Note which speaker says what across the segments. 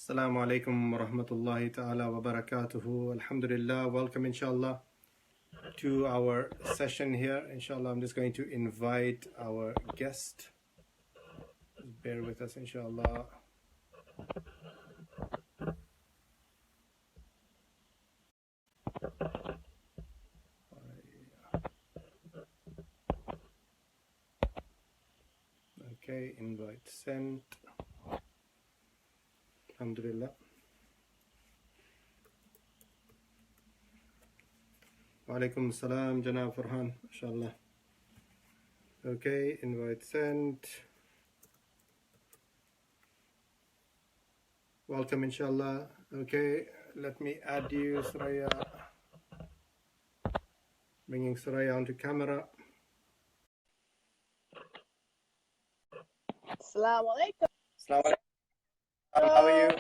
Speaker 1: Assalamu alaikum wa rahmatullahi ta'ala wa barakatuhu. Alhamdulillah. Welcome, inshallah, to our session here. Inshallah, I'm just going to invite our guest. Just bear with us, inshallah. Okay, invite sent. Alhamdulillah. Wa alaikum salam, Janab Farhan, inshallah. Okay, invite sent. Welcome, inshallah. Okay, let me add you, Suraya. Bringing Suraya onto camera.
Speaker 2: Assalamu alaikum.
Speaker 1: Assalamu alaikum. How are you?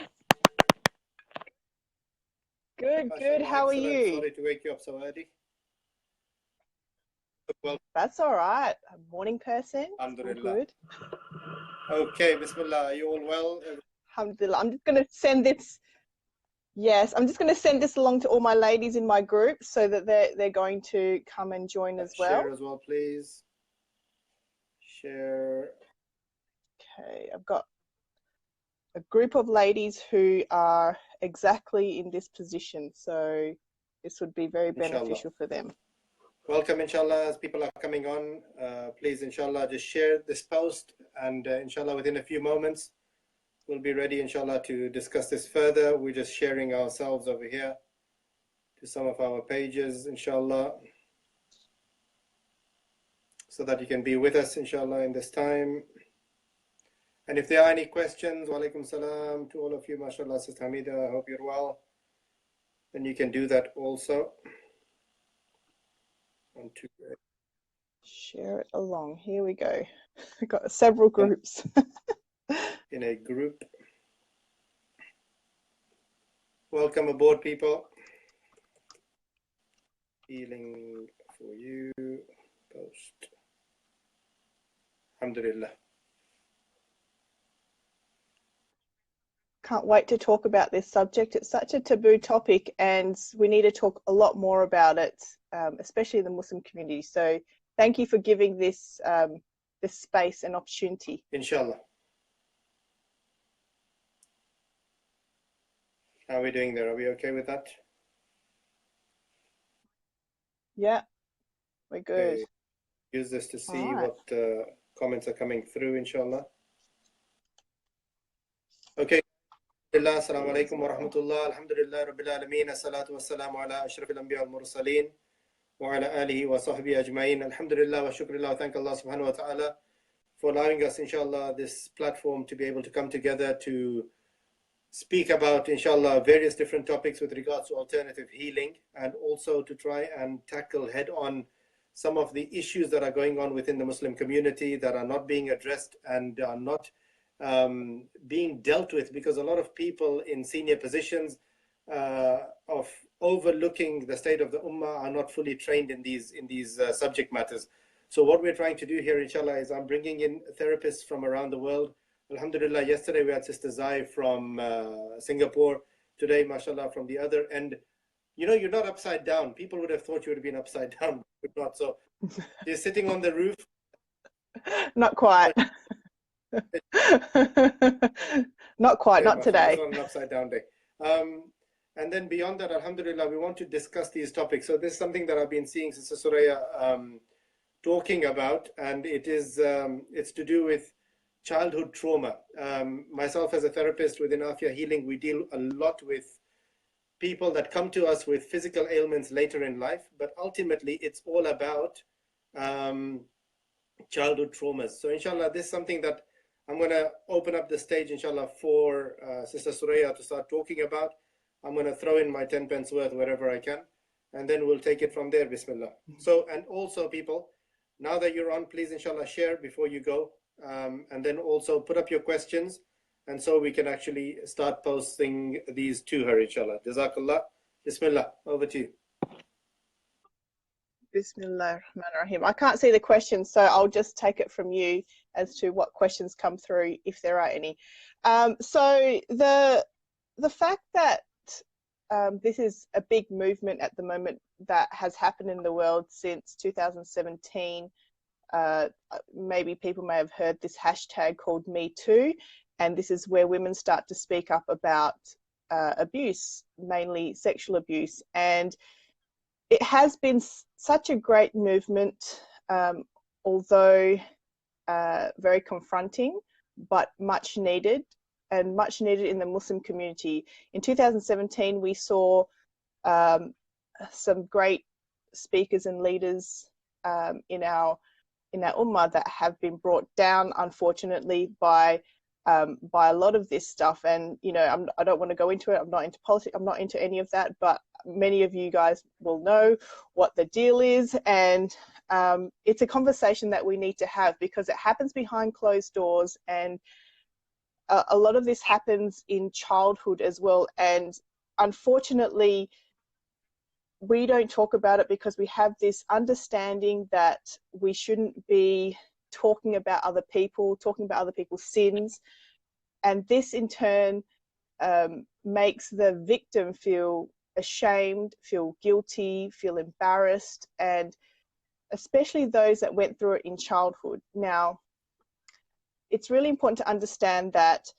Speaker 2: Good, good. How are you?
Speaker 1: Sorry to wake you up so early. Well,
Speaker 2: that's all right. A morning person.
Speaker 1: Alhamdulillah.
Speaker 2: Good.
Speaker 1: Okay, Bismillah. Are you all well?
Speaker 2: Alhamdulillah. I'm just going to send this. Yes, I'm just going to send this along to all my ladies in my group so that they're going to come and join as well.
Speaker 1: Share as well, please. Share.
Speaker 2: Okay, I've got a group of ladies who are exactly in this position, so this would be very beneficial for them.
Speaker 1: Welcome, inshallah, as people are coming on. Please, inshallah, just share this post, and inshallah, within a few moments, we'll be ready, inshallah, to discuss this further. We're just sharing ourselves over here to some of our pages, inshallah, so that you can be with us, inshallah, in this time. And if there are any questions, wa alaikum salam to all of you, mashallah, Sister Hamida, I hope you're well. Then you can do that also.
Speaker 2: Share it along. Here we go. We've got several groups.
Speaker 1: In a group. Welcome aboard, people. Healing for you. Post. Alhamdulillah.
Speaker 2: Can't wait to talk about this subject. It's such a taboo topic and we need to talk a lot more about it, especially in the Muslim community. So thank you for giving this, this space and opportunity.
Speaker 1: Inshallah. How are we doing there? Are we okay with that?
Speaker 2: Yeah, we're good.
Speaker 1: Okay. Use this to see what comments are coming through, inshallah. Okay. Assalamu alaikum wa rahmatullah. Alhamdulillah rabbil alameen. Assalatu wassalamu ala ashrafil anbiya wal mursaleen wa ala alihi wa sahbihi ajma'in. Alhamdulillah wa shukrillah. Thank Allah subhanahu wa ta'ala for allowing us, inshallah, this platform to be able to come together to speak about, inshallah, various different topics with regards to alternative healing, and also to try and tackle head on some of the issues that are going on within the Muslim community that are not being addressed and are not being dealt with, because a lot of people in senior positions of overlooking the state of the ummah are not fully trained in these subject matters. So what we're trying to do here, inshallah, is I'm bringing in therapists from around the world. Alhamdulillah, yesterday we had Sister Zai from Singapore. Today, mashallah, from the other end. You know, you're not upside down. People would have thought you would have been upside down, but not. So you're sitting on the roof.
Speaker 2: Not quite. Not quite, not today.
Speaker 1: It's not an upside down day. And then beyond that, alhamdulillah, we want to discuss these topics. So this is something that I've been seeing Sister Suraya talking about, and it is it's to do with childhood trauma. Myself as a therapist within Aafiyah Healing, we deal a lot with people that come to us with physical ailments later in life, but ultimately it's all about childhood traumas. So inshallah, this is something that I'm going to open up the stage, inshallah, for Sister Suraya to start talking about. I'm going to throw in my 10 pence worth wherever I can, and then we'll take it from there, bismillah. So, and also people, now that you're on, please, inshallah, share before you go, and then also put up your questions, and so we can actually start posting these to her, inshallah. Jazakallah. Bismillah, over to you.
Speaker 2: Bismillah ar-Rahman ar-Rahim. I can't see the questions, so I'll just take it from you as to what questions come through, if there are any. So the the fact that this is a big movement at the moment that has happened in the world since 2017. Maybe people may have heard this hashtag called Me Too, and this is where women start to speak up about abuse, mainly sexual abuse. And it has been such a great movement, although very confronting, but much needed, and much needed in the Muslim community. In 2017, we saw some great speakers and leaders in our ummah that have been brought down, unfortunately, by a lot of this stuff. And I don't want to go into it. I'm not into politics. I'm not into any of that. But many of you guys will know what the deal is, and it's a conversation that we need to have, because it happens behind closed doors, and a lot of this happens in childhood as well. And unfortunately, we don't talk about it because we have this understanding that we shouldn't be talking about other people, talking about other people's sins. And this in turn makes the victim feel ashamed, feel guilty, feel embarrassed, and especially those that went through it in childhood. Now, it's really important to understand that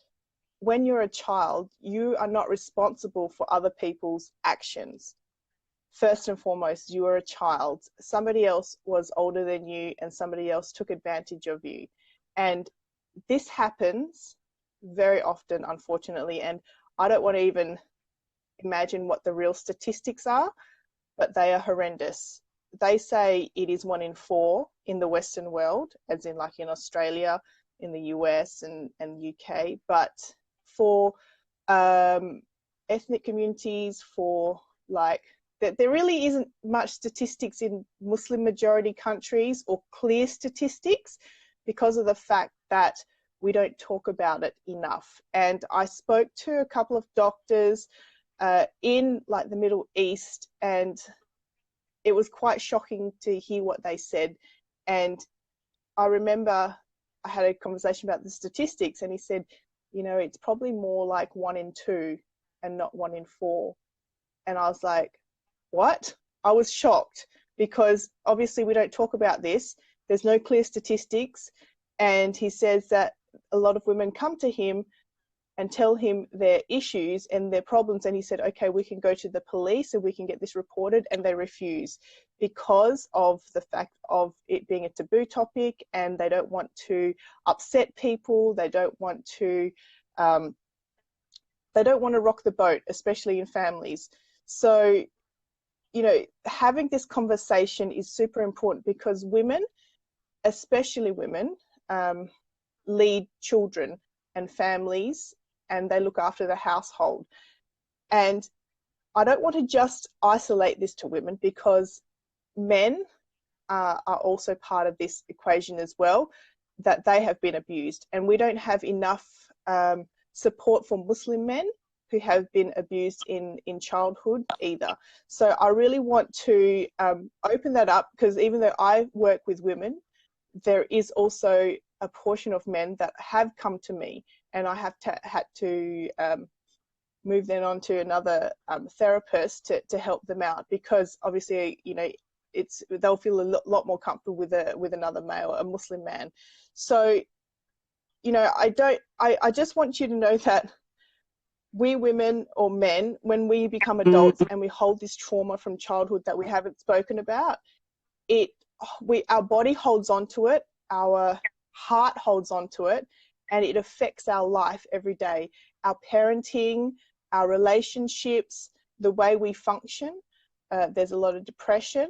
Speaker 2: when you're a child, you are not responsible for other people's actions. First and foremost, you are a child. Somebody else was older than you, and somebody else took advantage of you. And this happens very often, unfortunately. And I don't want to even imagine what the real statistics are, but they are horrendous. They say it is 1 in 4 in the Western world, as in like in Australia, in the US and UK. But for ethnic communities, for like, there really isn't much statistics in Muslim majority countries, or clear statistics, because of the fact that we don't talk about it enough. And I spoke to a couple of doctors in like the Middle East, and it was quite shocking to hear what they said. And I remember I had a conversation about the statistics, and he said, it's probably more like 1 in 2 and not 1 in 4. And I was like, what? I was shocked, because obviously we don't talk about this. There's no clear statistics. And he says that a lot of women come to him and tell him their issues and their problems. And he said, okay, we can go to the police and we can get this reported. And they refuse, because of the fact of it being a taboo topic, and they don't want to upset people. They don't want to rock the boat, especially in families. So, having this conversation is super important, because women, especially women, lead children and families, and they look after the household. And I don't want to just isolate this to women, because men are also part of this equation as well, that they have been abused. And we don't have enough support for Muslim men who have been abused in childhood either. So I really want to open that up, because even though I work with women, there is also a portion of men that have come to me, and I have had to move them on to another therapist to help them out, because obviously, they'll feel a lot more comfortable with another male, a Muslim man. So, I just want you to know that we women or men, when we become adults and we hold this trauma from childhood that we haven't spoken about, our body holds on to it, our heart holds on to it, and it affects our life every day. Our parenting, our relationships, the way we function. There's a lot of depression,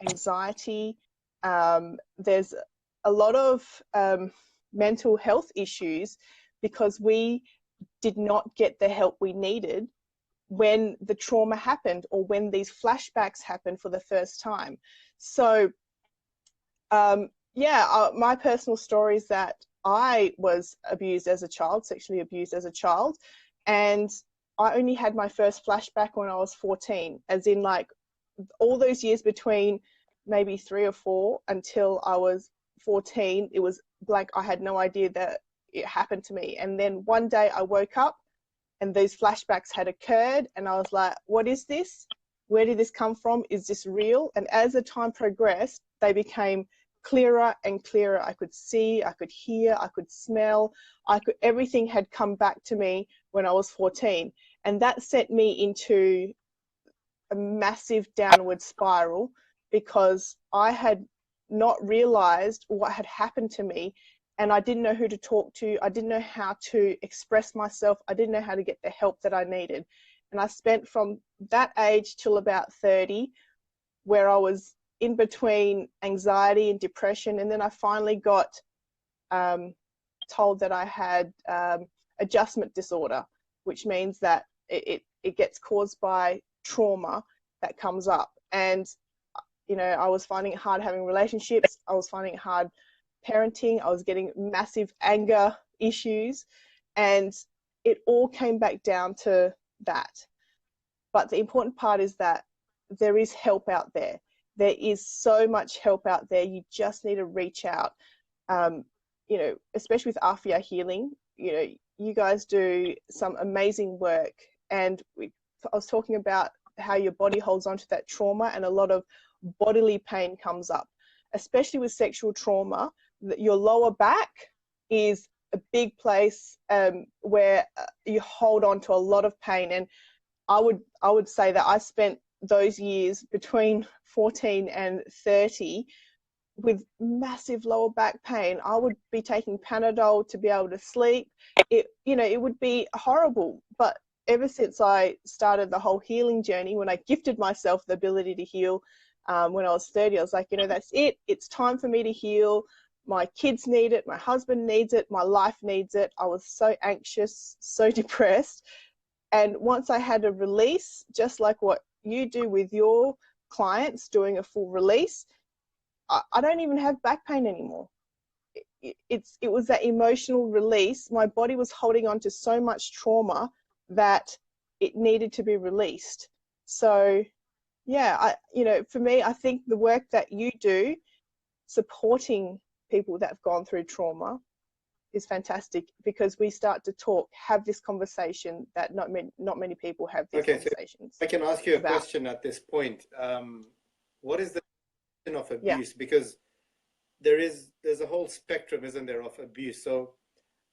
Speaker 2: anxiety. There's a lot of mental health issues, because we did not get the help we needed when the trauma happened, or when these flashbacks happened for the first time. So my personal story is that I was abused as a child, sexually abused as a child, and I only had my first flashback when I was 14, as in like all those years between maybe 3 or 4 until I was 14, it was blank. I had no idea that it happened to me. And then one day I woke up and these flashbacks had occurred, and I was like, what is this? Where did this come from? Is this real? And as the time progressed, they became clearer and clearer. I could see, I could hear, I could smell, everything had come back to me when I was 14. And that sent me into a massive downward spiral, because I had not realized what had happened to me, and I didn't know who to talk to. I didn't know how to express myself. I didn't know how to get the help that I needed. And I spent from that age till about 30, where I was in between anxiety and depression. And then I finally got told that I had adjustment disorder, which means that it gets caused by trauma that comes up. And, you know, I was finding it hard having relationships. I was finding it hard parenting. I was getting massive anger issues, and it all came back down to that. But the important part is that there is help out there. There is so much help out there. You just need to reach out. You know, especially with Aafiyah Healing, you know, you guys do some amazing work. And I was talking about how your body holds on to that trauma, and a lot of bodily pain comes up, especially with sexual trauma. Your lower back is a big place where you hold on to a lot of pain. And I would say that I spent those years between 14 and 30 with massive lower back pain. I would be taking Panadol to be able to sleep. It would be horrible. But ever since I started the whole healing journey, when I gifted myself the ability to heal when I was 30, I was like, you know, that's it. It's time for me to heal. My kids need it. My husband needs it. My life needs it. I was so anxious, so depressed. And once I had a release, just like what you do with your clients, doing a full release, I don't even have back pain anymore. It was that emotional release. My body was holding on to so much trauma that it needed to be released. So yeah, for me, I think the work that you do, supporting people that have gone through trauma, is fantastic, because we start to have this conversation that not many people have these conversations.
Speaker 1: So I can ask you a
Speaker 2: about.
Speaker 1: question at this point. What is the definition of abuse?
Speaker 2: Yeah.
Speaker 1: Because there's a whole spectrum, isn't there, of abuse? So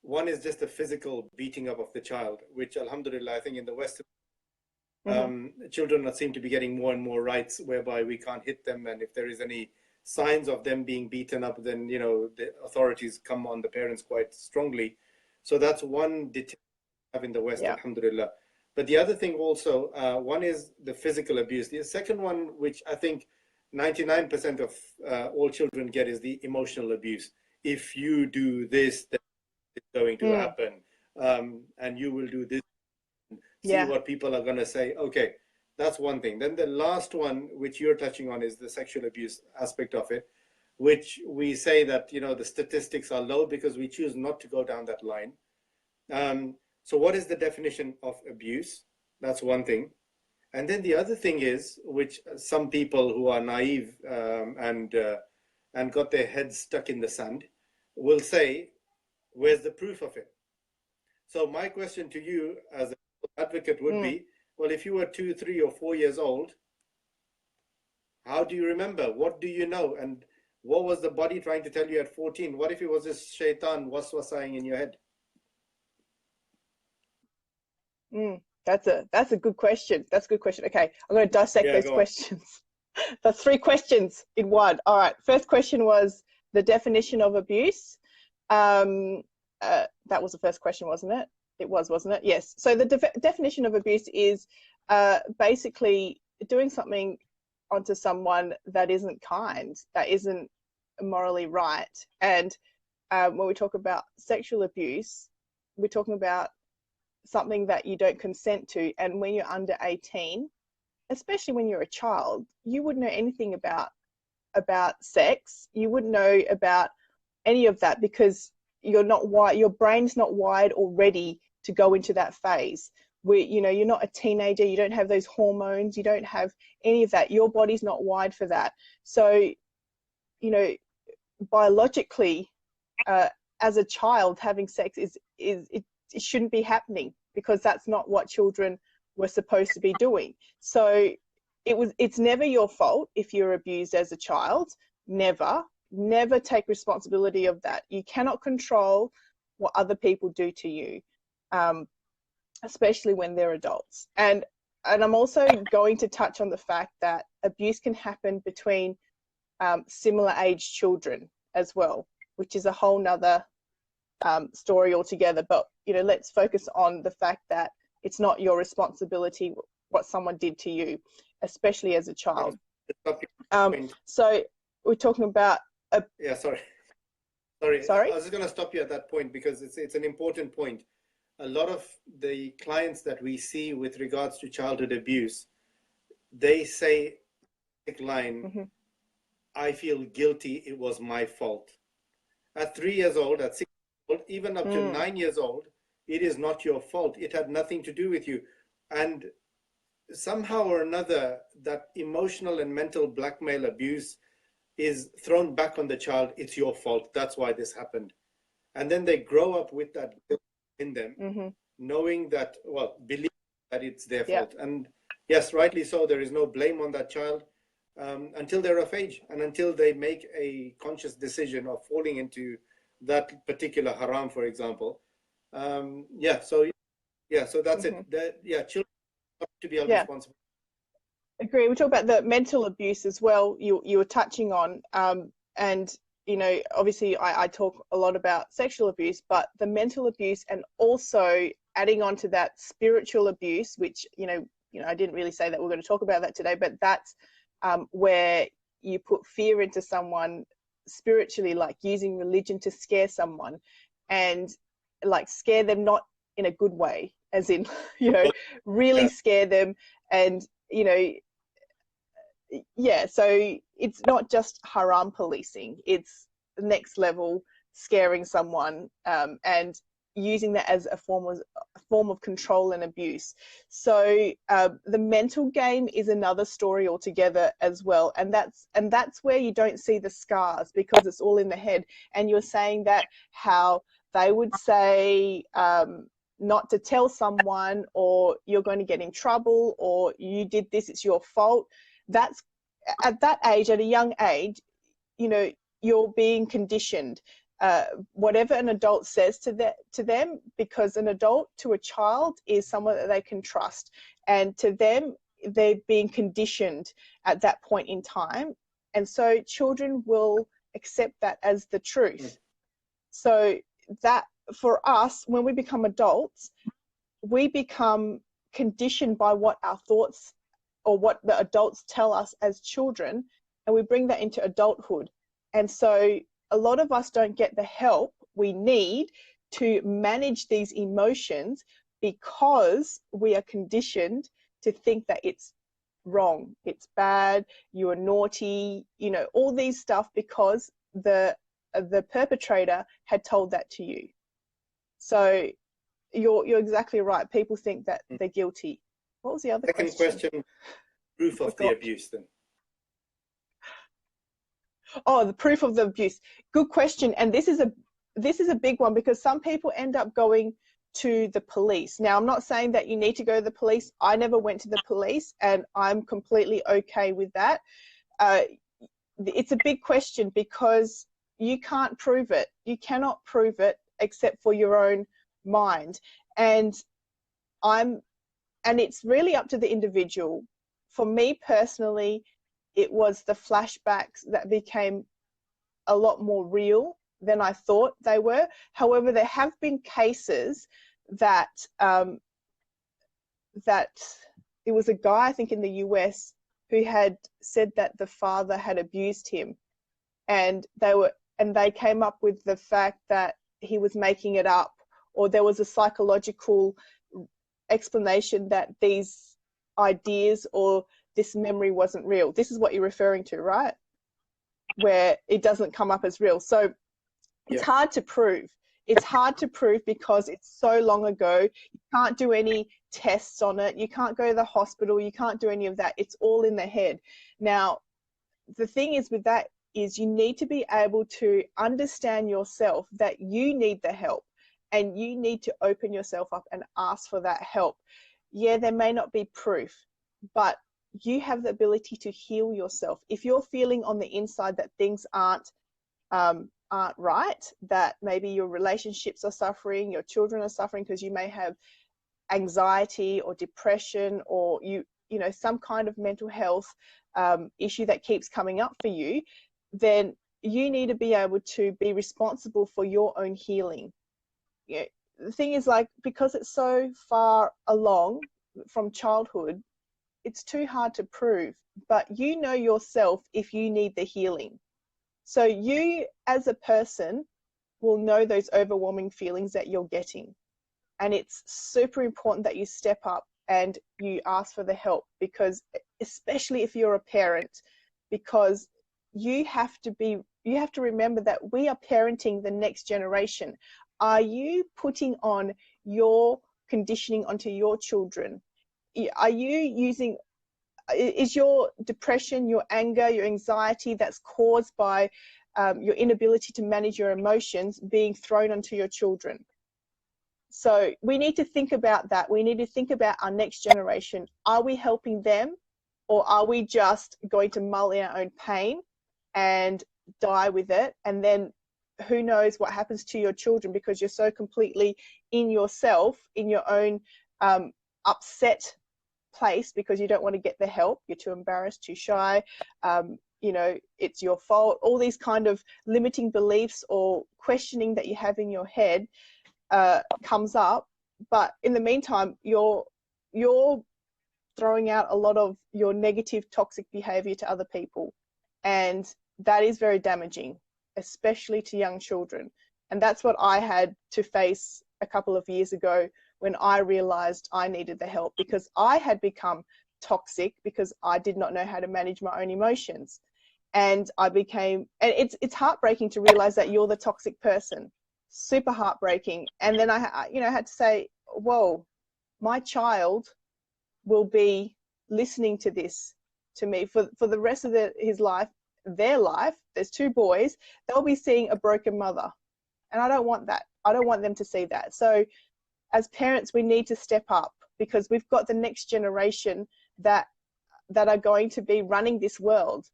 Speaker 1: one is just the physical beating up of the child, which alhamdulillah, I think in the West, children seem to be getting more and more rights whereby we can't hit them, and if there is any signs of them being beaten up, then, you know, the authorities come on the parents quite strongly. So that's one detail we have in the West, alhamdulillah. But the other thing also, one is the physical abuse. The second one, which I think 99% of all children get, is the emotional abuse. If you do this, then it's going to happen, and you will do this. See what people are going to say. Okay, that's one thing. Then the last one, which you're touching on, is the sexual abuse aspect of it, which we say that, you know, the statistics are low because we choose not to go down that line. So what is the definition of abuse? That's one thing. And then the other thing is, which some people who are naive and got their heads stuck in the sand will say, where's the proof of it? So my question to you as an advocate would be, well, if you were 2, 3, or 4 years old, how do you remember? What do you know? And what was the body trying to tell you at 14? What if it was just shaitan waswasing in your head?
Speaker 2: That's a good question. That's a good question. Okay, I'm going to dissect those questions. That's 3 questions in one. All right. First question was the definition of abuse. That was the first question, wasn't it? It was, wasn't it? Yes. So the definition of abuse is basically doing something onto someone that isn't kind, that isn't morally right. And when we talk about sexual abuse, we're talking about something that you don't consent to. And when you're under 18, especially when you're a child, you wouldn't know anything about sex. You wouldn't know about any of that because you're not wired, your brain's not wired already to go into that phase where, you know, you're not a teenager, you don't have those hormones, you don't have any of that. Your body's not wired for that. So, you know, biologically, as a child, having sex is it shouldn't be happening, because that's not what children were supposed to be doing. So it's never your fault if you're abused as a child. Never take responsibility of that. You cannot control what other people do to you, especially when they're adults. And I'm also going to touch on the fact that abuse can happen between similar age children as well, which is a whole nother story altogether. But, you know, let's focus on the fact that it's not your responsibility what someone did to you, especially as a child. So we're talking about
Speaker 1: yeah, sorry.
Speaker 2: Sorry?
Speaker 1: I was just going to stop you at that point, because it's an important point. A lot of the clients that we see with regards to childhood abuse, they say, line, I feel guilty, it was my fault. At 3 years old, at 6 years old, even up to 9 years old, it is not your fault. It had nothing to do with you. And somehow or another, that emotional and mental blackmail abuse is thrown back on the child. It's your fault. That's why this happened. And then they grow up with that guilt in them, knowing that, well, believe that it's their fault. And yes, rightly so, there is no blame on that child until they're of age, and until they make a conscious decision of falling into that particular haram, for example. So that's it. Children have to be held responsible.
Speaker 2: Agree. We talk about the mental abuse as well. You were touching on, and you know, obviously, I talk a lot about sexual abuse, but the mental abuse, and also adding on to that, spiritual abuse, which you know, I didn't really say that we're going to talk about that today, but that's where you put fear into someone spiritually, like using religion to scare someone, and like scare them not in a good way, as in, you know, really scare them. And, you know, so it's not just haram policing, it's the next level, scaring someone and using that as a form of control and abuse. So the mental game is another story altogether as well, and that's where you don't see the scars, because it's all in the head. And you're saying that how they would say not to tell someone, or you're going to get in trouble, or you did this, it's your fault. That's at that age, at a young age, you know, you're being conditioned. Whatever an adult says to them, because an adult to a child is someone that they can trust, and to them, they're being conditioned at that point in time, and so children will accept that as the truth. So that, for us, when we become adults, we become conditioned by what our thoughts or what the adults tell us as children, and we bring that into adulthood. And so a lot of us don't get the help we need to manage these emotions, because we are conditioned to think that it's wrong, it's bad, you are naughty, you know, all these stuff, because the perpetrator had told that to you. So you're exactly right. People think that they're guilty. What was the other
Speaker 1: question? Second question, proof of the abuse then.
Speaker 2: Oh, the proof of the abuse. Good question. And this is a big one, because some people end up going to the police. Now, I'm not saying that you need to go to the police. I never went to the police, and I'm completely okay with that. It's a big question, because you can't prove it. You cannot prove it except for your own mind. And it's really up to the individual. For me personally, it was the flashbacks that became a lot more real than I thought they were. However, there have been cases that it was a guy, I think in the US, who had said that the father had abused him, and they came up with the fact that he was making it up, or there was a psychological explanation that these ideas or this memory wasn't real. This is what you're referring to, right? Where it doesn't come up as real. So it's hard to prove. It's hard to prove because it's so long ago. You can't do any tests on it. You can't go to the hospital. You can't do any of that. It's all in the head. Now, the thing is with that is you need to be able to understand yourself that you need the help. and you need to open yourself up and ask for that help. Yeah, there may not be proof, but you have the ability to heal yourself. If you're feeling on the inside that things aren't right, that maybe your relationships are suffering, your children are suffering because you may have anxiety or depression, or you know, some kind of mental health issue that keeps coming up for you, then you need to be able to be responsible for your own healing. You know, the thing is, like, because it's so far along from childhood, it's too hard to prove, but you know yourself if you need the healing. So you as a person will know those overwhelming feelings that you're getting. And it's super important that you step up and you ask for the help, because especially if you're a parent, because you have to remember that we are parenting the next generation. Are you putting on your conditioning onto your children? Are you using, is your depression, your anger, your anxiety that's caused by your inability to manage your emotions being thrown onto your children? So we need to think about that. We need to think about our next generation. Are we helping them, or are we just going to mull in our own pain and die with it? And then who knows what happens to your children, because you're so completely in yourself, in your own upset place, because you don't want to get the help. You're too embarrassed, too shy. You know, it's your fault. All these kind of limiting beliefs or questioning that you have in your head comes up, but in the meantime, you're throwing out a lot of your negative, toxic behavior to other people, and that is very damaging, especially to young children. And that's what I had to face a couple of years ago when I realized I needed the help, because I had become toxic because I did not know how to manage my own emotions. And it's heartbreaking to realize that you're the toxic person. Super heartbreaking. And then I had to say, whoa, my child will be listening to this, to me for the rest of their life. There's two boys. They'll be seeing a broken mother, and I don't want that. I don't want them to see that. So as parents, we need to step up, because we've got the next generation that are going to be running this world.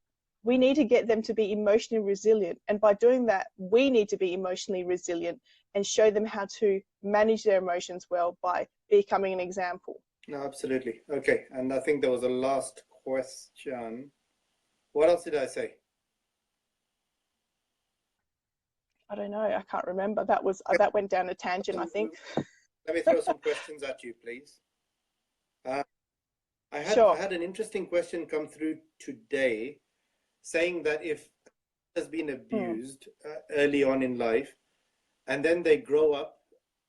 Speaker 2: We need to get them to be emotionally resilient. And by doing that, we need to be emotionally resilient and show them how to manage their emotions well by becoming an example.
Speaker 1: No, absolutely. Okay. And I think there was a last question. What else did I say?
Speaker 2: I don't know. I can't remember. That went down a tangent, I think.
Speaker 1: Let me throw some questions at you, please. I had an interesting question come through today, saying that if has been abused early on in life, and then they grow up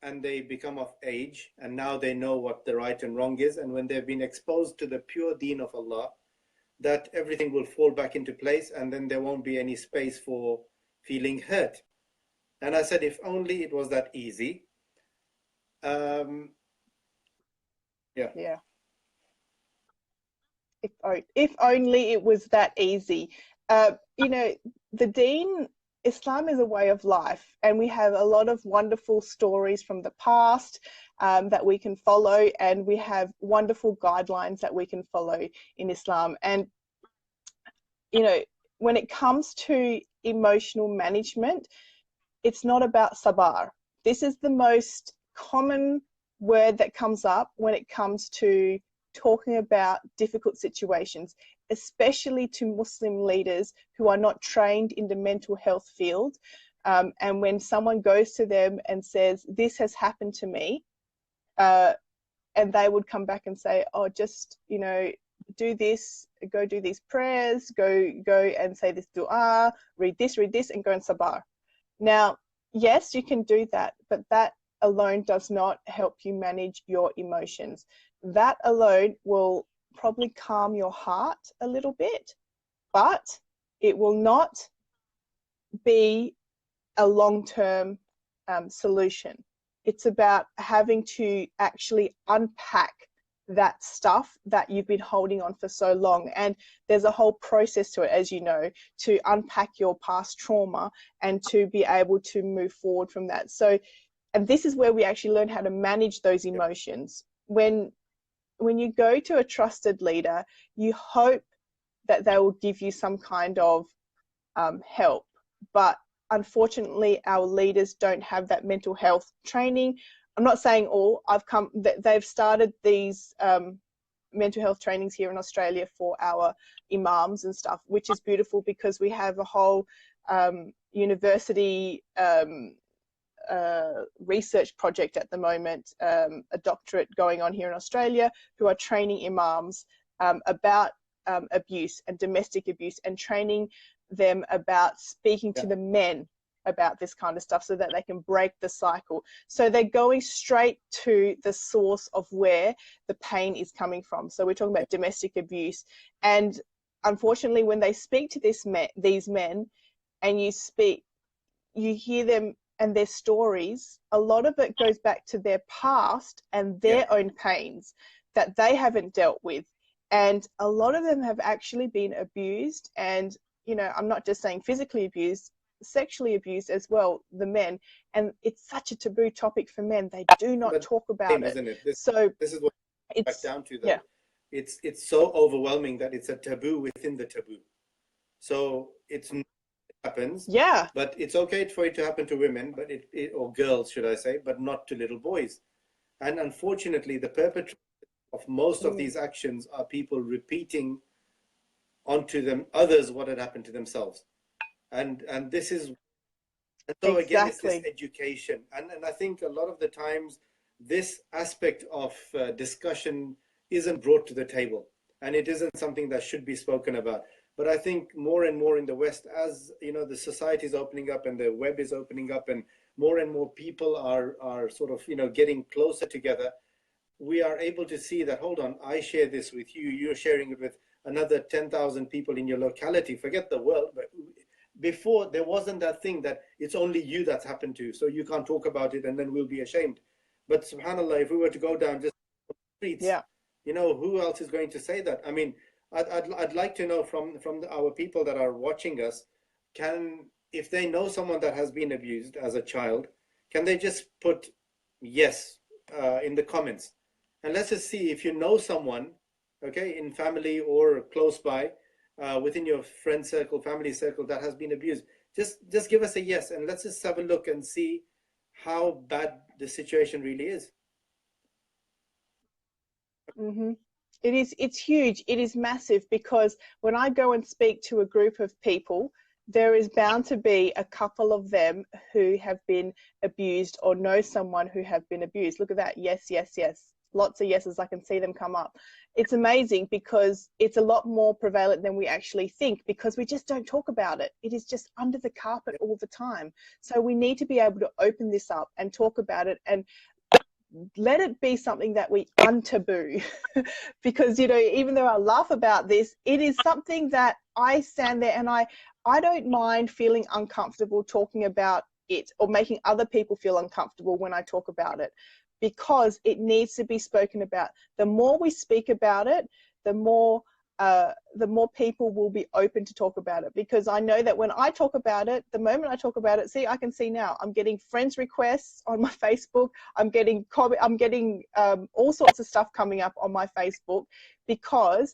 Speaker 1: and they become of age, and now they know what the right and wrong is, and when they've been exposed to the pure deen of Allah, that everything will fall back into place, and then there won't be any space for feeling hurt. And I said, if only it was that easy. Yeah.
Speaker 2: If only it was that easy. You know, the deen, Islam is a way of life, and we have a lot of wonderful stories from the past that we can follow, and we have wonderful guidelines that we can follow in Islam. And, you know, when it comes to emotional management, it's not about sabar. This is the most common word that comes up when it comes to talking about difficult situations, especially to Muslim leaders who are not trained in the mental health field. And when someone goes to them and says, this has happened to me, and they would come back and say, oh, just, you know, do this, go do these prayers, go and say this dua, read this, and go and sabar. Now, yes, you can do that, but that alone does not help you manage your emotions. That alone will probably calm your heart a little bit, but it will not be a long-term solution. It's about having to actually unpack that stuff that you've been holding on for so long. And there's a whole process to it, as you know, to unpack your past trauma and to be able to move forward from that. So and this is where we actually learn how to manage those emotions. When you go to a trusted leader, you hope that they will give you some kind of help, but unfortunately our leaders don't have that mental health training. I'm not saying all. They've started these mental health trainings here in Australia for our imams and stuff, which is beautiful, because we have a whole university research project at the moment, a doctorate going on here in Australia, who are training imams about abuse and domestic abuse, and training them about speaking to the men about this kind of stuff, so that they can break the cycle. So they're going straight to the source of where the pain is coming from. So we're talking about domestic abuse, and unfortunately when they speak to these men, and you hear them and their stories, a lot of it goes back to their past and their own pains that they haven't dealt with. And a lot of them have actually been abused, and I'm not just saying physically abused, sexually abused as well, the men. And it's such a taboo topic for men. They do not talk about it.
Speaker 1: Isn't it?
Speaker 2: This
Speaker 1: is what it's back down to, that it's so overwhelming that it's a taboo within the taboo. So it happens, but it's okay for it to happen to women, but or girls, should I say, but not to little boys. And unfortunately, the perpetrators of most of these actions are people repeating onto them others what had happened to themselves. And this is, and so again, it's this education. And I think a lot of the times this aspect of discussion isn't brought to the table, and it isn't something that should be spoken about. But I think more and more in the West, as the society is opening up and the web is opening up, and more people are sort of getting closer together, we are able to see that, hold on, I share this with you, you're sharing it with another 10,000 people in your locality. Forget the world. But before, there wasn't that thing that it's only you that's happened to, so you can't talk about it and then we'll be ashamed. But subhanAllah, if we were to go down just the streets, who else is going to say that? I mean, I'd like to know from our people that are watching us, if they know someone that has been abused as a child, can they just put yes in the comments? And let's just see if you know someone, okay, in family or close by, within your friend circle, family circle, that has been abused. Just give us a yes, and let's just have a look and see how bad the situation really is.
Speaker 2: It's huge. It is massive, because when I go and speak to a group of people, there is bound to be a couple of them who have been abused or know someone who have been abused. Look at that. Yes, yes, yes. Lots of yeses. I can see them come up. It's amazing, because it's a lot more prevalent than we actually think, because we just don't talk about it. It is just under the carpet all the time. So we need to be able to open this up and talk about it, and let it be something that we untaboo. Because even though I laugh about this, it is something that I stand there and I don't mind feeling uncomfortable talking about it, or making other people feel uncomfortable when I talk about it, because it needs to be spoken about. The more we speak about it, the more people will be open to talk about it. Because I know that when I talk about it, the moment I talk about it, I can see now I'm getting friends requests on my Facebook. I'm getting all sorts of stuff coming up on my Facebook, because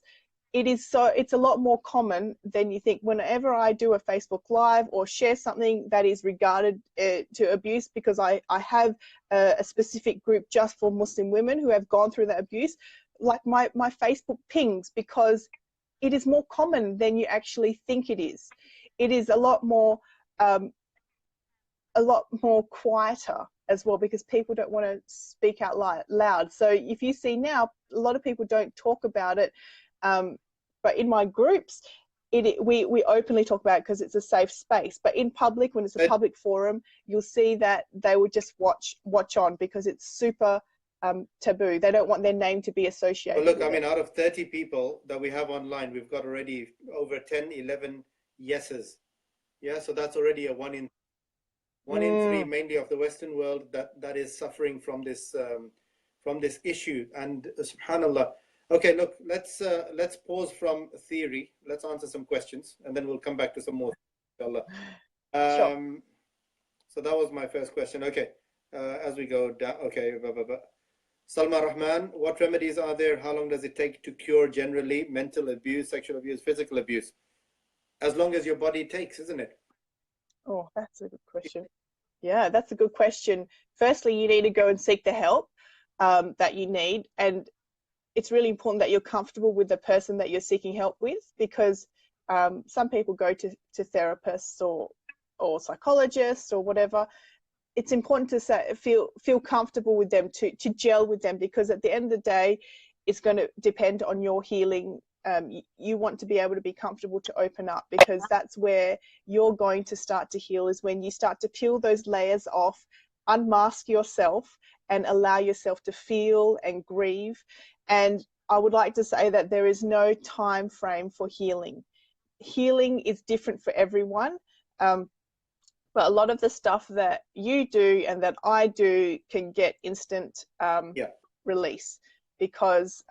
Speaker 2: it's a lot more common than you think. Whenever I do a Facebook Live or share something that is regarded to abuse, because I have a specific group just for Muslim women who have gone through that abuse, like my Facebook pings, because it is more common than you actually think it is. It is a lot more quieter as well, because people don't want to speak out loud. So if you see now, a lot of people don't talk about it. But in my groups, we openly talk about it, because it's a safe space. But in public, when it's a public forum, you'll see that they would just watch on, because it's super taboo. They don't want their name to be associated.
Speaker 1: Well, look, I mean, out of 30 people that we have online, we've got already over 10, 11 yeses. Yeah, so that's already a one in three, mainly of the Western world, that is suffering from this issue. And subhanallah. Okay, look, let's pause from theory. Let's answer some questions, and then we'll come back to some more, inshallah.
Speaker 2: Sure.
Speaker 1: So that was my first question. Okay. as we go down. Okay. Salma Rahman, what remedies are there? How long does it take to cure generally mental abuse, sexual abuse, physical abuse? As long as your body takes, isn't it?
Speaker 2: Oh, that's a good question. Yeah, that's a good question. Firstly, you need to go and seek the help that you need. And it's really important that you're comfortable with the person that you're seeking help with, because some people go to therapists or psychologists or whatever. It's important to feel comfortable with them, to gel with them, because at the end of the day, it's going to depend on your healing. You want to be able to be comfortable to open up, because that's where you're going to start to heal, is when you start to peel those layers off, unmask yourself, and allow yourself to feel and grieve. And I would like to say that there is no time frame for healing. Healing is different for everyone. But a lot of the stuff that you do and that I do can get instant release, because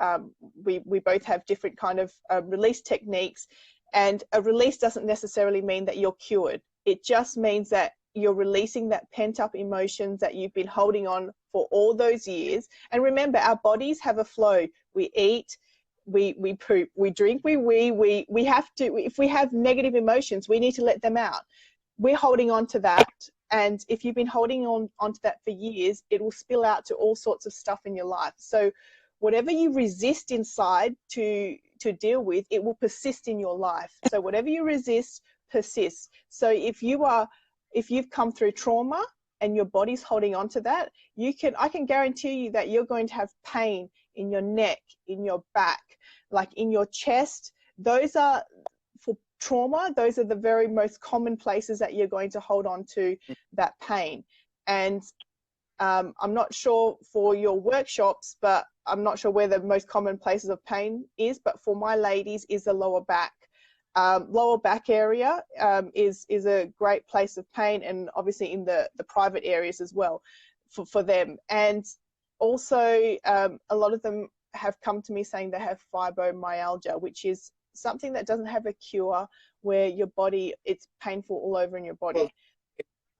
Speaker 2: we both have different kind of release techniques. And a release doesn't necessarily mean that you're cured. It just means that you're releasing that pent up emotions that you've been holding on for all those years. And remember, our bodies have a flow. We eat, we poop, we drink, we have to, if we have negative emotions, we need to let them out. We're holding on to that. And if you've been holding onto that for years, it will spill out to all sorts of stuff in your life. So whatever you resist inside to deal with, it will persist in your life. So whatever you resist persists. So if you've come through trauma and your body's holding on to that, I can guarantee you that you're going to have pain in your neck, in your back, like in your chest. Those are, for trauma, those are the very most common places that you're going to hold on to that pain. And I'm not sure for your workshops, but I'm not sure where the most common places of pain is, but for my ladies is the lower back. Lower back area is a great place of pain, and obviously in the private areas as well for them. And also a lot of them have come to me saying they have fibromyalgia, which is something that doesn't have a cure, where your body, it's painful all over in your body. Well,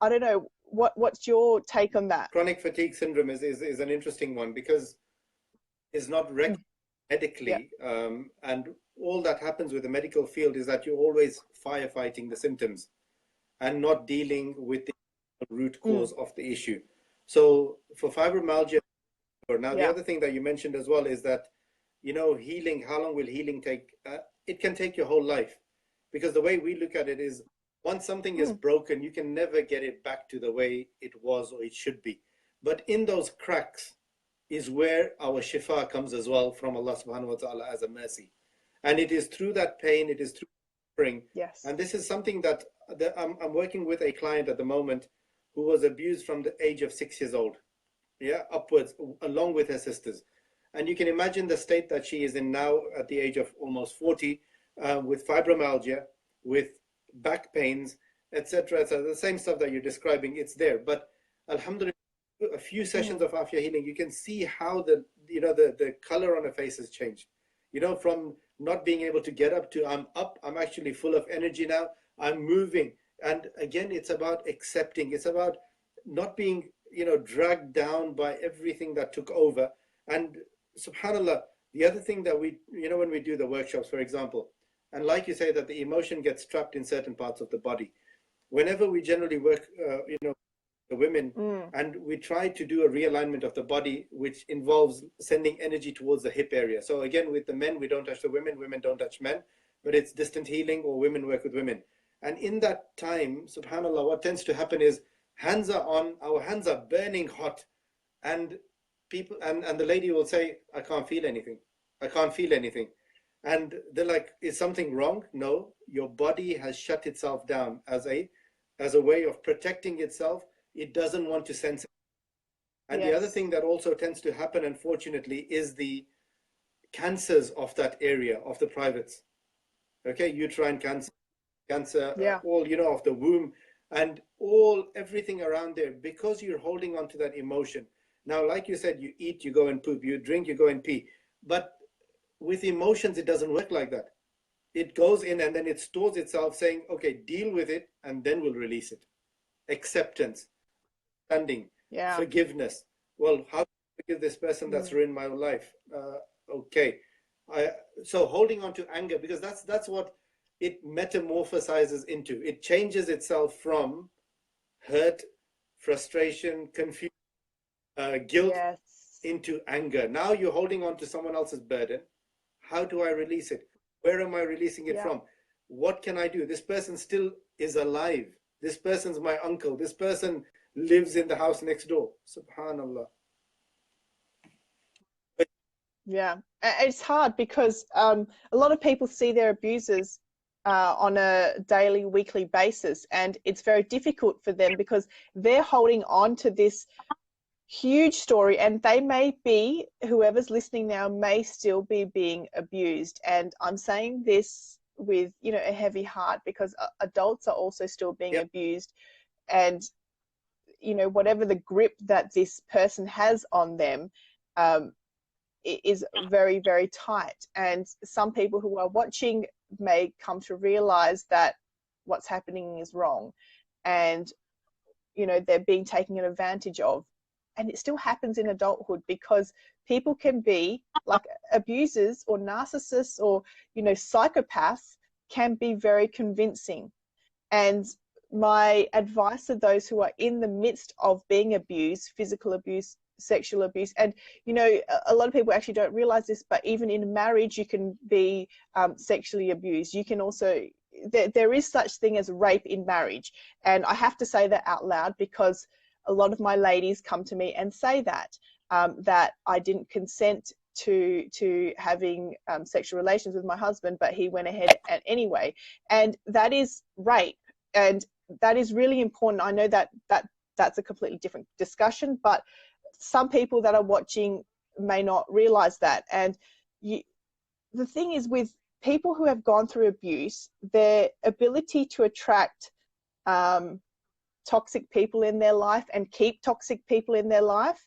Speaker 2: I don't know, what's your take on that?
Speaker 1: Chronic fatigue syndrome is an interesting one, because it's not recognized medically. And all that happens with the medical field is that you're always firefighting the symptoms and not dealing with the root cause of the issue. So for fibromyalgia, now the other thing that you mentioned as well is that, healing, how long will healing take? It can take your whole life, because the way we look at it is, once something is broken, you can never get it back to the way it was or it should be. But in those cracks is where our shifa comes as well from Allah subhanahu wa ta'ala as a mercy. And it is through that pain, it is through suffering.
Speaker 2: Yes.
Speaker 1: And this is something that I'm working with a client at the moment who was abused from the age of 6 years old, upwards, along with her sisters. And you can imagine the state that she is in now at the age of almost 40, with fibromyalgia, with back pains, etc. The same stuff that you're describing, it's there. But alhamdulillah, a few sessions of Aafiyah healing, you can see how the color on her face has changed. From not being able to get up to I'm up, I'm actually full of energy now, I'm moving. And again, it's about accepting. It's about not being, dragged down by everything that took over. And subhanallah, the other thing that we, when we do the workshops, for example, and like you say, that the emotion gets trapped in certain parts of the body. Whenever we generally work, the women, and we try to do a realignment of the body, which involves sending energy towards the hip area. So again, with the men, we don't touch the women, women don't touch men, but it's distant healing, or women work with women. And in that time, subhanallah, what tends to happen is hands are on, our hands are burning hot, and people, and the lady will say, I can't feel anything. I can't feel anything. And they're like, is something wrong? No, your body has shut itself down as a way of protecting itself. It doesn't want to sense it. And the other thing that also tends to happen, unfortunately, is the cancers of that area, of the privates. Okay, uterine cancer, all, of the womb, and everything around there, because you're holding on to that emotion. Now, like you said, you eat, you go and poop, you drink, you go and pee. But with emotions, it doesn't work like that. It goes in and then it stores itself, saying, okay, deal with it, and then we'll release it. Acceptance, understanding,
Speaker 2: Yeah.
Speaker 1: Forgiveness. Well, how do I forgive this person that's ruined my life? Okay. So holding on to anger, because that's what it metamorphosizes into. It changes itself from hurt, frustration, confusion, guilt
Speaker 2: Yes.
Speaker 1: into anger. Now you're holding on to someone else's burden. How do I release it? Where am I releasing it
Speaker 2: Yeah.
Speaker 1: from? What can I do? This person still is alive. This person's my uncle. This person lives in the house next door. Subhanallah.
Speaker 2: Yeah. It's hard because a lot of people see their abusers on a daily, weekly basis, and it's very difficult for them because they're holding on to this huge story, and they may be, whoever's listening now may still be being abused. And I'm saying this with, you know, a heavy heart, because adults are also still being
Speaker 1: Yep.
Speaker 2: abused. And, you know, whatever the grip that this person has on them is very, very tight. And some people who are watching may come to realize that what's happening is wrong, and, you know, they're being taken advantage of. And it still happens in adulthood, because people can be like abusers or narcissists or, you know, psychopaths can be very convincing. And my advice to those who are in the midst of being abused, physical abuse, sexual abuse, and, you know, a lot of people actually don't realize this, but even in marriage you can be sexually abused. You can also, there is such thing as rape in marriage. And I have to say that out loud, because a lot of my ladies come to me and say that that I didn't consent to having sexual relations with my husband, but he went ahead anyway. And that is rape, and that is really important. I know that that's a completely different discussion, but some people that are watching may not realize that. And the thing is, with people who have gone through abuse, their ability to attract toxic people in their life and keep toxic people in their life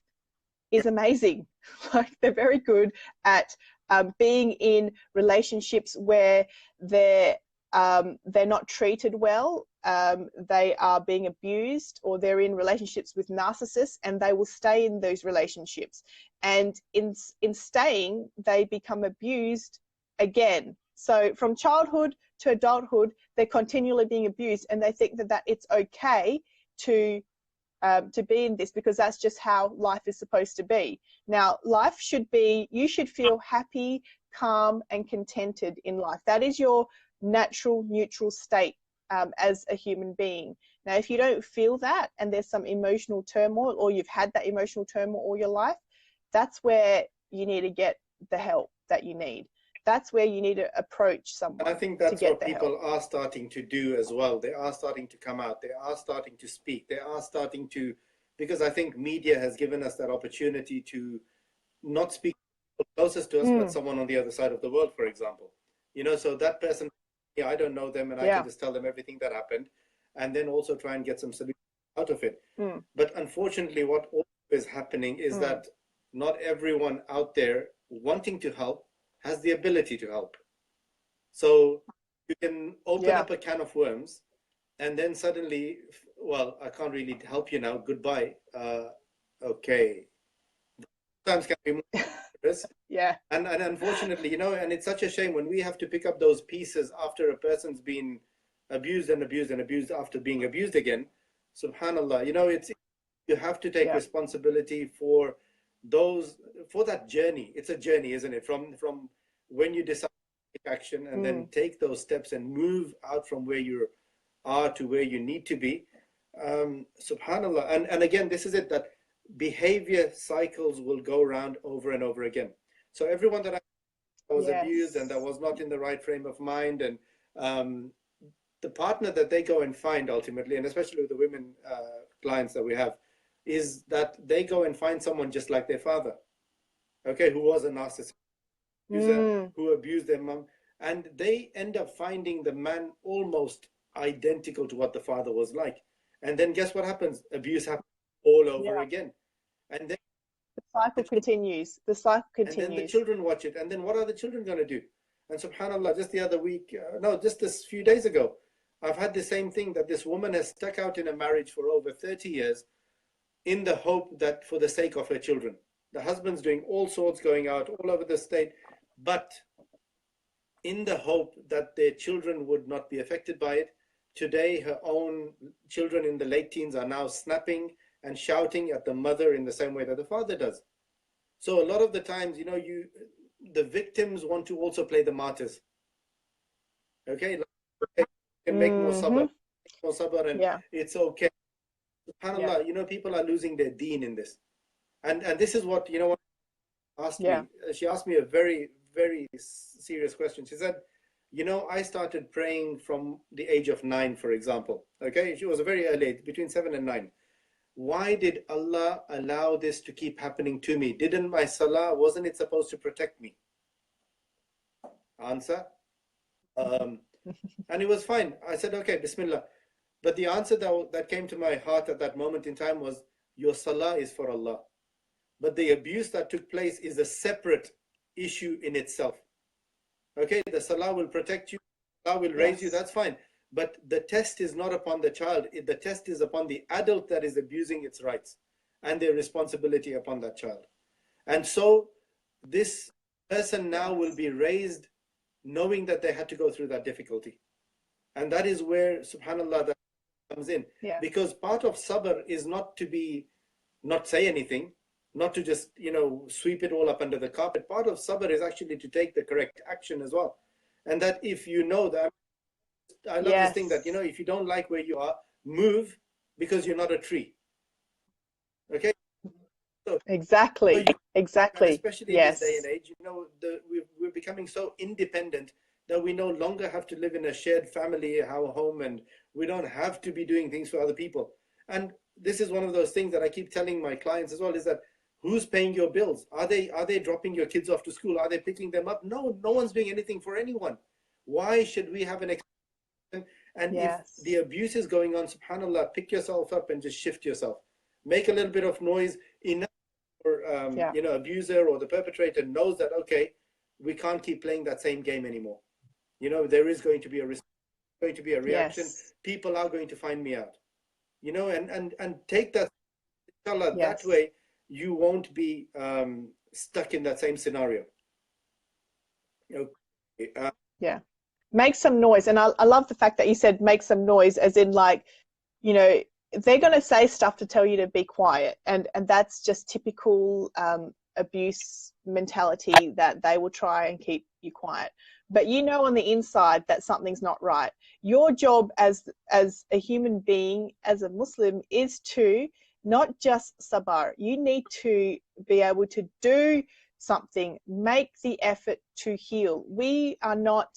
Speaker 2: is amazing. Like, they're very good at being in relationships where they're not treated well, they are being abused, or they're in relationships with narcissists, and they will stay in those relationships. And in staying, they become abused again. So from childhood to adulthood, they're continually being abused, and they think that it's okay to be in this, because that's just how life is supposed to be. Now, life should be, you should feel happy, calm, and contented in life. That is your natural, neutral state as a human being. Now, if you don't feel that, and there's some emotional turmoil, or you've had that emotional turmoil all your life, that's where you need to get the help that you need. That's where you need to approach someone.
Speaker 1: And I think that's what people are starting to do as well. They are starting to come out. They are starting to speak. They are starting to, because I think media has given us that opportunity to not speak closest to us, but someone on the other side of the world, for example. You know, so that person, I don't know them, and I can just tell them everything that happened, and then also try and get some solutions out of it. But unfortunately, what is happening is that not everyone out there wanting to help has the ability to help. So you can open up a can of worms, and then suddenly, well, I can't really help you now. Goodbye. Okay. Sometimes can be more dangerous. And unfortunately, you know, and it's such a shame when we have to pick up those pieces after a person's been abused and abused and abused after being abused again. Subhanallah, you know, you have to take responsibility for that journey. It's a journey, isn't it? From when you decide to take action and then take those steps and move out from where you are to where you need to be. Subhanallah. And again, this is it, that behavior cycles will go around over and over again. So everyone that I was abused and that was not in the right frame of mind, and the partner that they go and find ultimately, and especially with the women clients that we have, is that they go and find someone just like their father, okay, who was a narcissist, who abused their mom, and they end up finding the man almost identical to what the father was like. And then guess what happens? Abuse happens all over again. And then
Speaker 2: the cycle continues. The cycle continues.
Speaker 1: And then the children watch it. And then what are the children going to do? And subhanAllah, just the other week, just this few days ago, I've had the same thing, that this woman has stuck out in a marriage for over 30 years in the hope that for the sake of her children. The husband's doing all sorts, going out all over the state, but in the hope that their children would not be affected by it. Today, her own children in the late teens are now snapping and shouting at the mother in the same way that the father does. So a lot of the times, you know, the victims want to also play the martyrs. Okay, like, can make more sabr, and it's okay. SubhanAllah, you know, people are losing their deen in this. And this is what, you know, what asked me. She asked me a very, very serious question. She said, you know, I started praying from the age of 9, for example. Okay, she was a very early age, between 7 and 9. Why did Allah allow this to keep happening to me? Didn't my salah, wasn't it supposed to protect me? Answer. And it was fine. I said, okay, Bismillah. But the answer that came to my heart at that moment in time was, your salah is for Allah. But the abuse that took place is a separate issue in itself. Okay, the salah will protect you, Allah will raise you, that's fine. But the test is not upon the child, the test is upon the adult that is abusing its rights and their responsibility upon that child. And so this person now will be raised knowing that they had to go through that difficulty. And that is where, subhanAllah, that comes in. Because part of sabr is not to not say anything, not to just, you know, sweep it all up under the carpet. Part of sabr is actually to take the correct action as well. And that if you know that, I love this thing that, you know, if you don't like where you are, move, because you're not a tree. Okay? So,
Speaker 2: exactly.
Speaker 1: Especially in this day and age, you know, we're becoming so independent that we no longer have to live in a shared family, our home, and we don't have to be doing things for other people. And this is one of those things that I keep telling my clients as well, is that who's paying your bills? Are they dropping your kids off to school? Are they picking them up? No one's doing anything for anyone. Why should we have an expectation? And if the abuse is going on, subhanAllah, pick yourself up and just shift yourself. Make a little bit of noise, enough for you know, abuser or the perpetrator knows that, okay, we can't keep playing that same game anymore. You know, there is going to be a reaction. People are going to find me out. You know, and take that, inshallah, that way you won't be stuck in that same scenario. Okay.
Speaker 2: Make some noise. And I love the fact that you said make some noise, as in, like, you know, they're going to say stuff to tell you to be quiet, and that's just typical abuse mentality, that they will try and keep you quiet. But you know on the inside that something's not right. Your job as a human being, as a Muslim, is to not just sabr. You need to be able to do something, make the effort to heal. We are not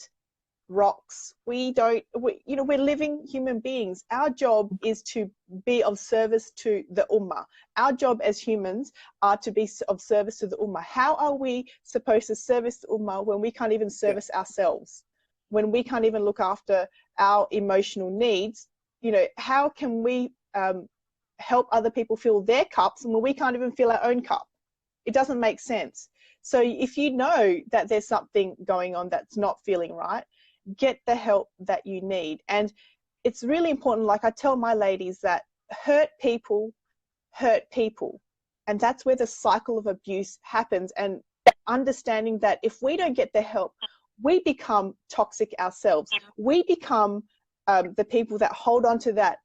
Speaker 2: rocks. You know, we're living human beings. Our job is to be of service to the ummah. Our job as humans are to be of service to the ummah. How are we supposed to service the ummah when we can't even service ourselves? When we can't even look after our emotional needs? You know, how can we help other people fill their cups when we can't even fill our own cup? It doesn't make sense. So if you know that there's something going on that's not feeling right, get the help that you need. And it's really important, like I tell my ladies, that hurt people hurt people, and that's where the cycle of abuse happens. And understanding that if we don't get the help, we become toxic ourselves. We become the people that hold on to that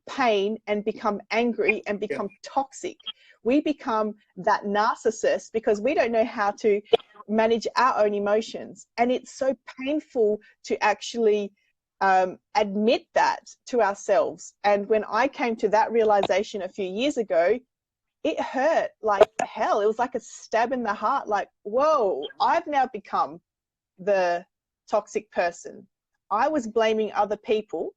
Speaker 2: pain and become angry and become toxic. We become that narcissist because we don't know how to manage our own emotions. And it's so painful to actually admit that to ourselves. And when I came to that realization a few years ago, it hurt like hell. It was like a stab in the heart, like, whoa, I've now become the toxic person. I was blaming other people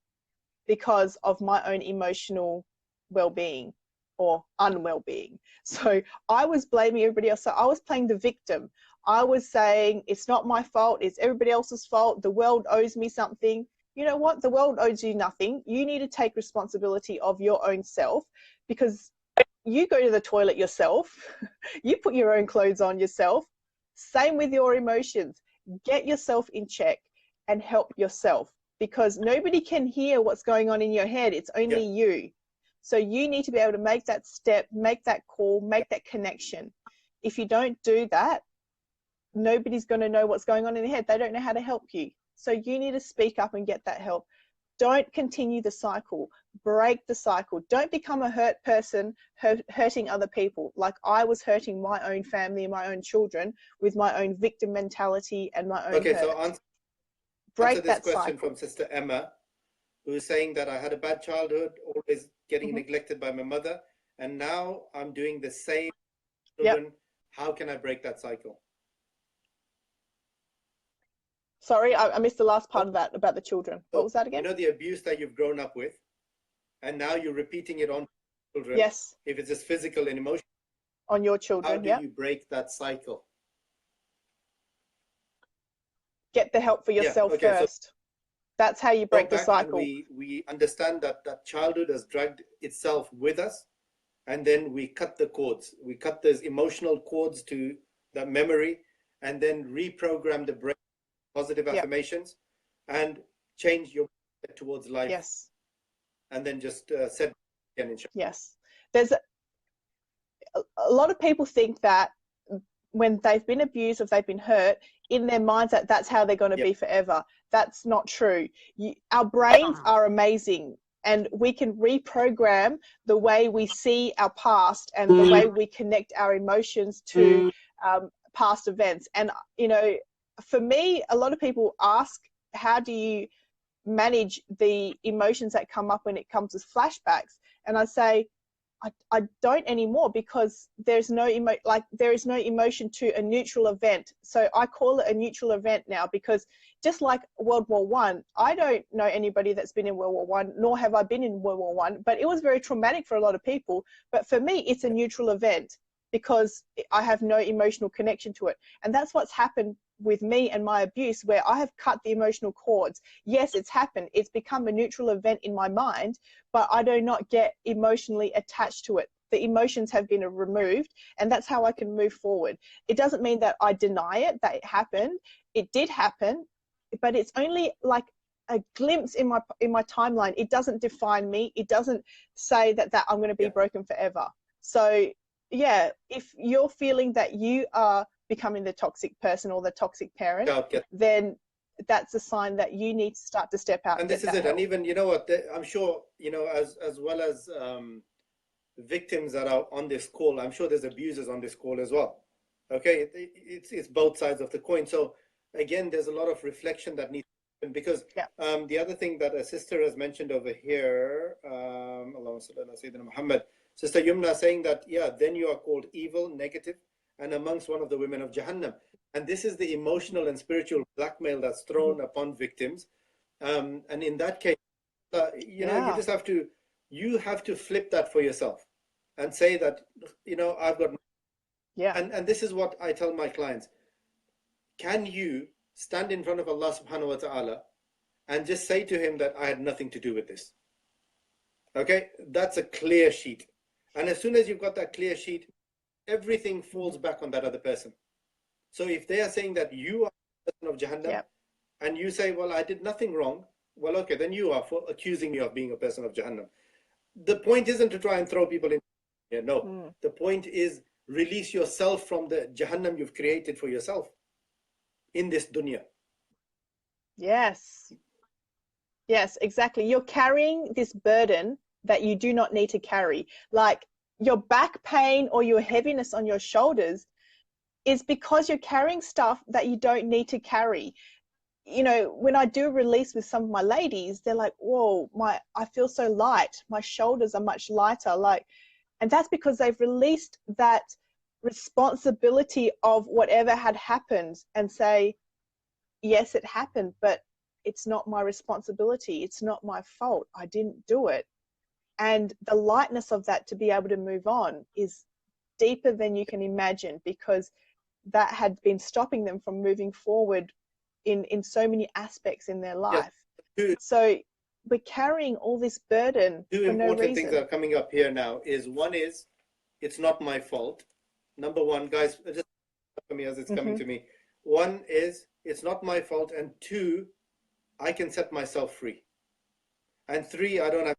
Speaker 2: because of my own emotional well-being or unwell-being. So I was blaming everybody else. So I was playing the victim. I was saying, it's not my fault, it's everybody else's fault, the world owes me something. You know what? The world owes you nothing. You need to take responsibility of your own self, because you go to the toilet yourself, you put your own clothes on yourself. Same with your emotions. Get yourself in check and help yourself, because nobody can hear what's going on in your head. It's only you. So you need to be able to make that step, make that call, make that connection. If you don't do that, nobody's going to know what's going on in their head. They don't know how to help you. So you need to speak up and get that help. Don't continue the cycle. Break the cycle. Don't become a hurt person hurting other people. Like I was hurting my own family and my own children with my own victim mentality and my own hurt.
Speaker 1: So answer this question from Sister Emma, who is saying that I had a bad childhood, always getting neglected by my mother, and now I'm doing the same. Children, how can I break that cycle?
Speaker 2: Sorry, I missed the last part of that about the children. What was that again?
Speaker 1: You know, the abuse that you've grown up with, and now you're repeating it on children.
Speaker 2: Yes.
Speaker 1: If it's just physical and emotional.
Speaker 2: On your children,
Speaker 1: how do you break that cycle?
Speaker 2: Get the help for yourself first. So that's how you break the cycle.
Speaker 1: We understand that that childhood has dragged itself with us, and then we cut the cords. We cut those emotional cords to that memory, and then reprogram the brain, positive affirmations, and change your mindset towards life.
Speaker 2: Yes.
Speaker 1: And then just set again.
Speaker 2: Yes. There's a lot of people think that when they've been abused or they've been hurt, in their minds that that's how they're going to be forever. That's not true. Our brains are amazing, and we can reprogram the way we see our past and the way we connect our emotions to past events. And, you know, for me, a lot of people ask, how do you manage the emotions that come up when it comes to flashbacks? And I say, I don't anymore, because there's no there is no emotion to a neutral event. So I call it a neutral event now, because just like World War One, I don't know anybody that's been in World War One, nor have I been in World War One, but it was very traumatic for a lot of people. But for me, it's a neutral event because I have no emotional connection to it. And that's what's happened with me and my abuse, where I have cut the emotional cords. Yes, it's happened. It's become a neutral event in my mind, but I do not get emotionally attached to it. The emotions have been removed, and that's how I can move forward. It doesn't mean that I deny it, that it happened. It did happen, but it's only like a glimpse in my timeline. It doesn't define me. It doesn't say that I'm going to be broken forever. So yeah, if you're feeling that you are becoming the toxic person or the toxic parent, then that's a sign that you need to start to step out.
Speaker 1: And this is it. Help. And even, you know what, I'm sure, you know, as well as victims that are on this call, I'm sure there's abusers on this call as well. Okay, it's both sides of the coin. So again, there's a lot of reflection that needs to happen, because the other thing that a sister has mentioned over here, Sister Yumna, saying that, then you are called evil, negative, and amongst one of the women of Jahannam. And this is the emotional and spiritual blackmail that's thrown upon victims. And in that case, you know, you have to flip that for yourself and say that, you know, I've got. And this is what I tell my clients. Can you stand in front of Allah subhanahu wa ta'ala and just say to him that I had nothing to do with this? Okay, that's a clear sheet. And as soon as you've got that clear sheet, everything falls back on that other person. So if they are saying that you are a person of Jahannam, and you say, well, I did nothing wrong, well, okay, then you are for accusing me of being a person of Jahannam. The point isn't to try and throw people in here. No, the point is release yourself from the Jahannam you've created for yourself in this dunya.
Speaker 2: Yes, exactly. You're carrying this burden that you do not need to carry. Like your back pain or your heaviness on your shoulders is because you're carrying stuff that you don't need to carry. You know, when I do release with some of my ladies, they're like, whoa, I feel so light. My shoulders are much lighter. And that's because they've released that responsibility of whatever had happened and say, yes, it happened, but it's not my responsibility. It's not my fault. I didn't do it. And the lightness of that to be able to move on is deeper than you can imagine, because that had been stopping them from moving forward in so many aspects in their life. So we're carrying all this burden for no reason. Two important
Speaker 1: things that are coming up here now is, one is, it's not my fault. Number one, guys, just for me as it's coming to me. One is, it's not my fault. And two, I can set myself free. And three, I don't have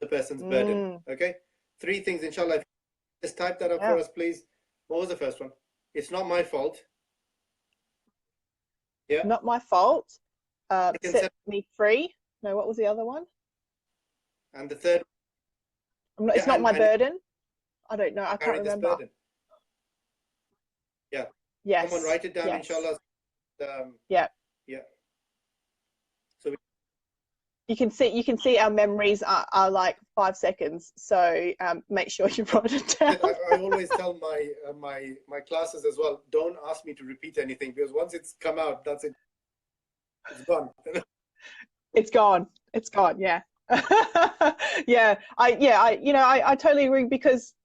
Speaker 1: the person's burden. Okay, 3 things, inshallah. Just type that up for us, please. What was the first one? It's not my fault. Yeah.
Speaker 2: Not my fault. Set me free. No, what was the other one?
Speaker 1: And the third.
Speaker 2: It's not my burden. I don't know. I can't remember.
Speaker 1: Burden. Yeah.
Speaker 2: Yes.
Speaker 1: Someone write it down,
Speaker 2: yes.
Speaker 1: inshallah.
Speaker 2: Yeah.
Speaker 1: Yeah. So
Speaker 2: you can see our memories are like 5 seconds. So make sure you write it down.
Speaker 1: I always tell my classes as well, don't ask me to repeat anything, because once it's come out, that's it. It's gone.
Speaker 2: It's gone. It's gone. Yeah. I totally agree, because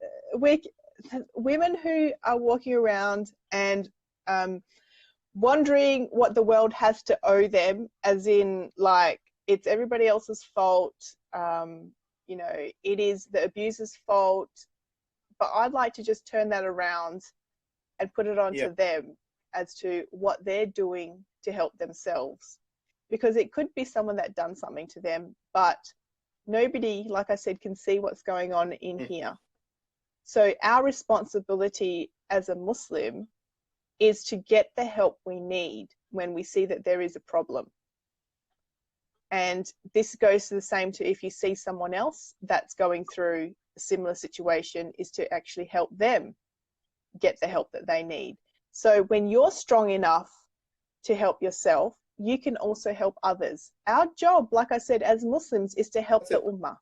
Speaker 2: women who are walking around and wondering what the world has to owe them, as in like it's everybody else's fault, it is the abuser's fault, but I'd like to just turn that around and put it onto them as to what they're doing to help themselves, because it could be someone that done something to them, but nobody, like I said, can see what's going on in here. So our responsibility as a Muslim is to get the help we need when we see that there is a problem. And this goes to the same to if you see someone else that's going through a similar situation, is to actually help them get the help that they need. So when you're strong enough to help yourself, you can also help others. Our job, like I said, as Muslims, is to help the ummah,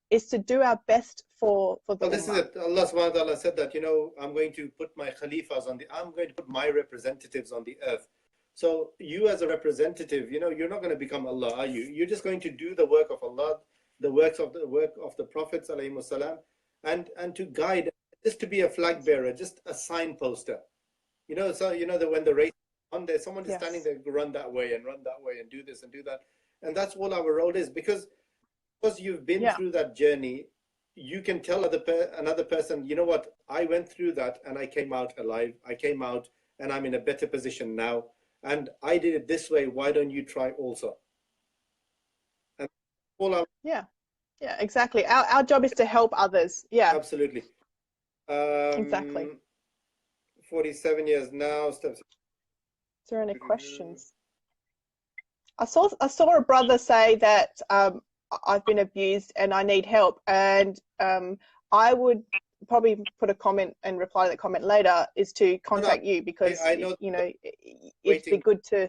Speaker 2: is to do our best for the ummah.
Speaker 1: This is it. Allah subhanahu wa ta'ala said that, I'm going to put my khalifas I'm going to put my representatives on the earth. So you as a representative, you're not going to become Allah, are you? You're just going to do the work of Allah, the work of the Prophets, alayhi salam, and to guide, just to be a flag bearer, just a signposter. So that when the race on there, someone is standing there, run that way and do this and do that. And that's all our role is, because you've been through that journey, you can tell another person, you know what, I went through that and I came out alive. I came out and I'm in a better position now. And I did it this way. Why don't you try also? And all our
Speaker 2: exactly. Our job is to help others. Yeah,
Speaker 1: absolutely.
Speaker 2: Exactly.
Speaker 1: 47 years now. Is
Speaker 2: there any questions? I saw a brother say that I've been abused and I need help, and I would probably put a comment and reply to the comment later, is to contact you, because
Speaker 1: I know,
Speaker 2: it'd be good to,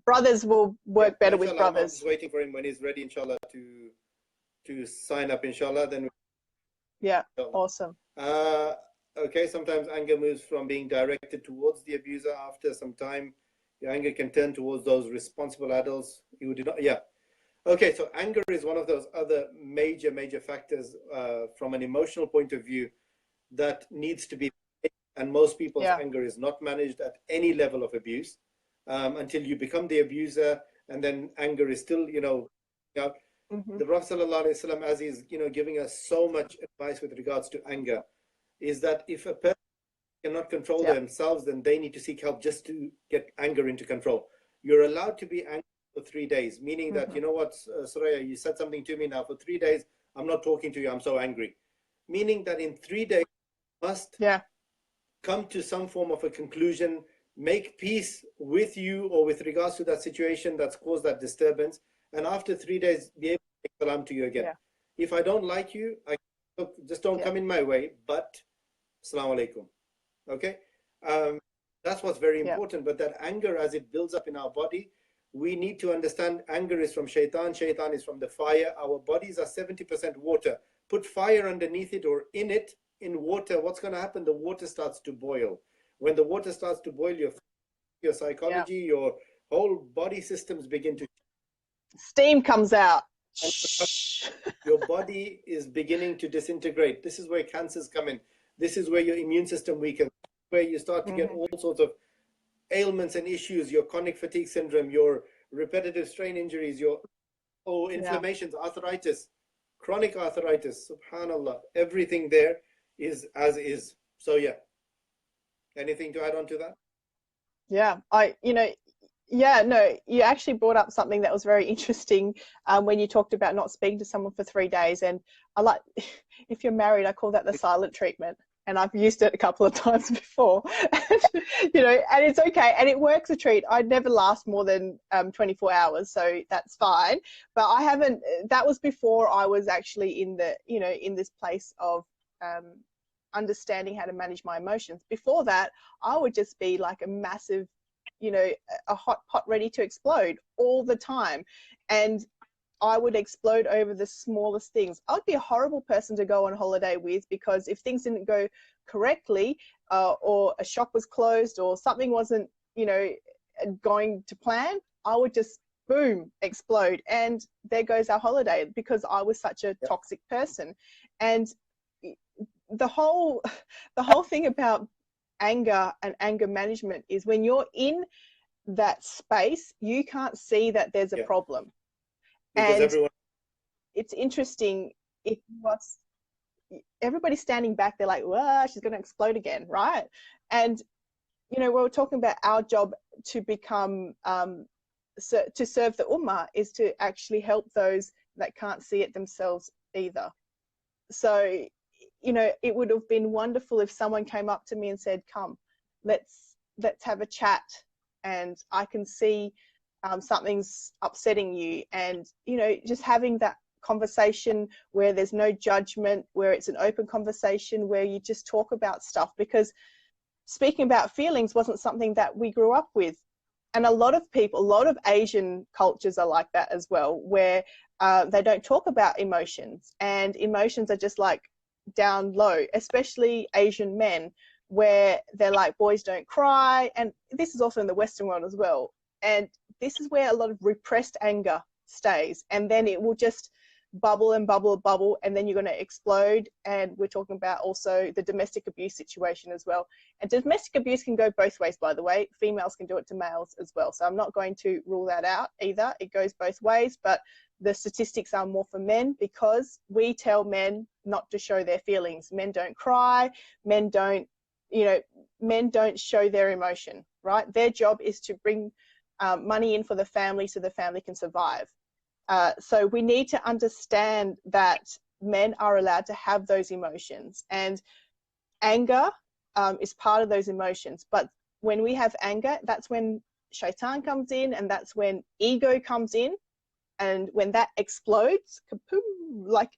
Speaker 2: brothers will work better with brothers.
Speaker 1: I'm just waiting for him when he's ready, inshallah, to sign up, inshallah. Then
Speaker 2: awesome.
Speaker 1: Okay, sometimes anger moves from being directed towards the abuser. After some time, your anger can turn towards those responsible adults who did not. Okay, so anger is one of those other major factors from an emotional point of view that needs to be managed, and most people's anger is not managed at any level of abuse until you become the abuser, and then anger is still, The Prophet ﷺ, as he's giving us so much advice with regards to anger, is that if a person cannot control themselves, then they need to seek help just to get anger into control. You're allowed to be angry for 3 days, meaning that, you know what, Suraya, you said something to me now, for 3 days, I'm not talking to you, I'm so angry. Meaning that in 3 days, you must come to some form of a conclusion, make peace with you or with regards to that situation that's caused that disturbance, and after 3 days, be able to make salam to you again. If I don't like you, just don't come in my way, but Assalamu alaikum. Okay? That's what's very important. But that anger, as it builds up in our body, we need to understand anger is from shaitan. Shaitan is from the fire. Our bodies are 70% water. Put fire underneath it or in it, in water, what's going to happen? The water starts to boil. When the water starts to boil, your psychology, your whole body systems begin to...
Speaker 2: Steam comes out.
Speaker 1: Your body is beginning to disintegrate. This is where cancers come in. This is where your immune system weakens, where you start to get all sorts of ailments and issues, your chronic fatigue syndrome, your repetitive strain injuries, your inflammations, arthritis, chronic arthritis, subhanallah. Everything there is as is. So anything to add on to that?
Speaker 2: Yeah, no, you actually brought up something that was very interesting when you talked about not speaking to someone for 3 days. And I like, if you're married, I call that the silent treatment. And I've used it a couple of times before, and, and it's okay. And it works a treat. I'd never last more than 24 hours, so that's fine. But I haven't, that was before I was actually in the, in this place of understanding how to manage my emotions. Before that, I would just be like a massive, a hot pot ready to explode all the time. And I would explode over the smallest things. I'd be a horrible person to go on holiday with, because if things didn't go correctly, or a shop was closed or something wasn't, going to plan, I would just boom, explode. And there goes our holiday, because I was such a toxic person. And the whole thing about anger and anger management is when you're in that space, you can't see that there's a problem.
Speaker 1: Because
Speaker 2: And it's interesting, if what's everybody's standing back, they're like, well, she's going to explode again, right? And we're talking about our job to become to serve the ummah, is to actually help those that can't see it themselves either. So it would have been wonderful if someone came up to me and said, come, let's have a chat, and I can see something's upsetting you. And just having that conversation where there's no judgment, where it's an open conversation, where you just talk about stuff, because speaking about feelings wasn't something that we grew up with. And a lot of Asian cultures are like that as well, where they don't talk about emotions, and emotions are just like down low, especially Asian men, where they're like, boys don't cry. And this is also in the Western world as well. And this is where a lot of repressed anger stays, and then it will just bubble and bubble and bubble, and then you're going to explode. And we're talking about also the domestic abuse situation as well. And domestic abuse can go both ways, by the way. Females can do it to males as well, so I'm not going to rule that out either. It goes both ways, but the statistics are more for men, because we tell men not to show their feelings. Men don't cry, men don't show their emotion, right? Their job is to bring money in for the family so the family can survive. So we need to understand that men are allowed to have those emotions, and anger is part of those emotions. But when we have anger, that's when shaitan comes in, and that's when ego comes in. And when that explodes, kapoom, like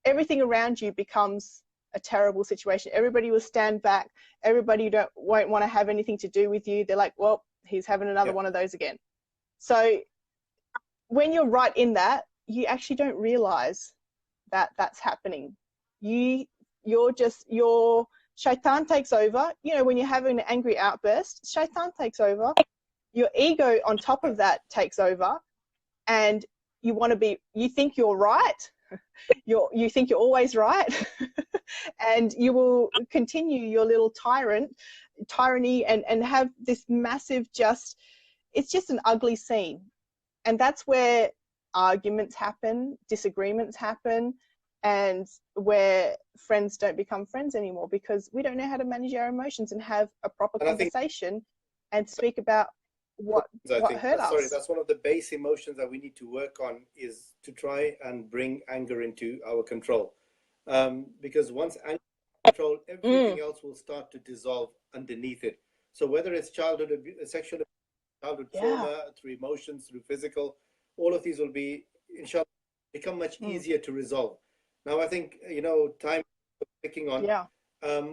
Speaker 2: everything around you becomes a terrible situation. Everybody will stand back. Everybody won't want to have anything to do with you. They're like, well, he's having another one of those again. So when you're right in that, you actually don't realize that that's happening. Your shaitan takes over. When you're having an angry outburst, shaitan takes over. Your ego on top of that takes over, and you think you're right. You think you're always right. And you will continue your little tyranny, and have this massive, it's just an ugly scene. And that's where arguments happen, disagreements happen, and where friends don't become friends anymore, because we don't know how to manage our emotions and have a proper conversation and speak about what hurt us.
Speaker 1: Sorry, that's one of the base emotions that we need to work on, is to try and bring anger into our control. Because once anger is controlled, everything else will start to dissolve underneath it. So whether it's childhood abuse, sexual abuse, childhood trauma, through emotions, through physical, all of these will be, inshallah, become much easier to resolve. Now, I think, time picking on.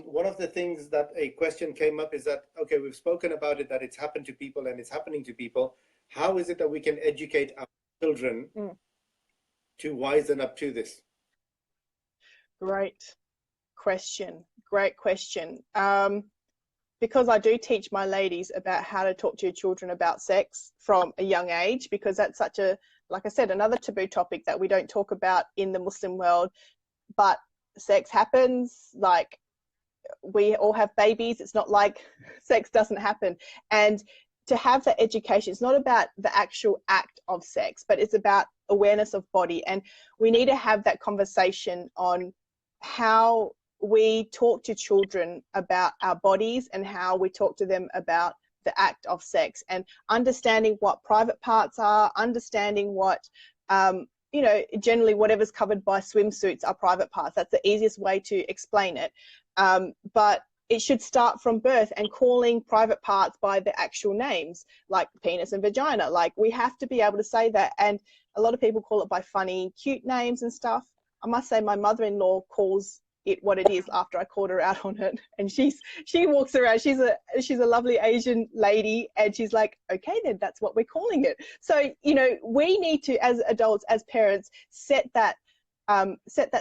Speaker 1: One of the things that a question came up is that, okay, we've spoken about it, that it's happened to people and it's happening to people. How is it that we can educate our children to wisen up to this?
Speaker 2: Great question. Because I do teach my ladies about how to talk to your children about sex from a young age, because that's such a, like I said, another taboo topic that we don't talk about in the Muslim world. But sex happens, like we all have babies. It's not like sex doesn't happen. And to have that education, it's not about the actual act of sex, but it's about awareness of body. And we need to have that conversation on how we talk to children about our bodies, and how we talk to them about the act of sex, and understanding what private parts are, understanding what, you know, generally whatever's covered by swimsuits are private parts. That's the easiest way to explain it. But it should start from birth, and calling private parts by the actual names, like penis and vagina. Like, we have to be able to say that. And a lot of people call it by funny, cute names and stuff. I must say my mother-in-law calls it what it is after I called her out on it. And she walks around, she's a lovely Asian lady, and she's like, okay, then that's what we're calling it. So, you know, we need to, as adults, as parents, set that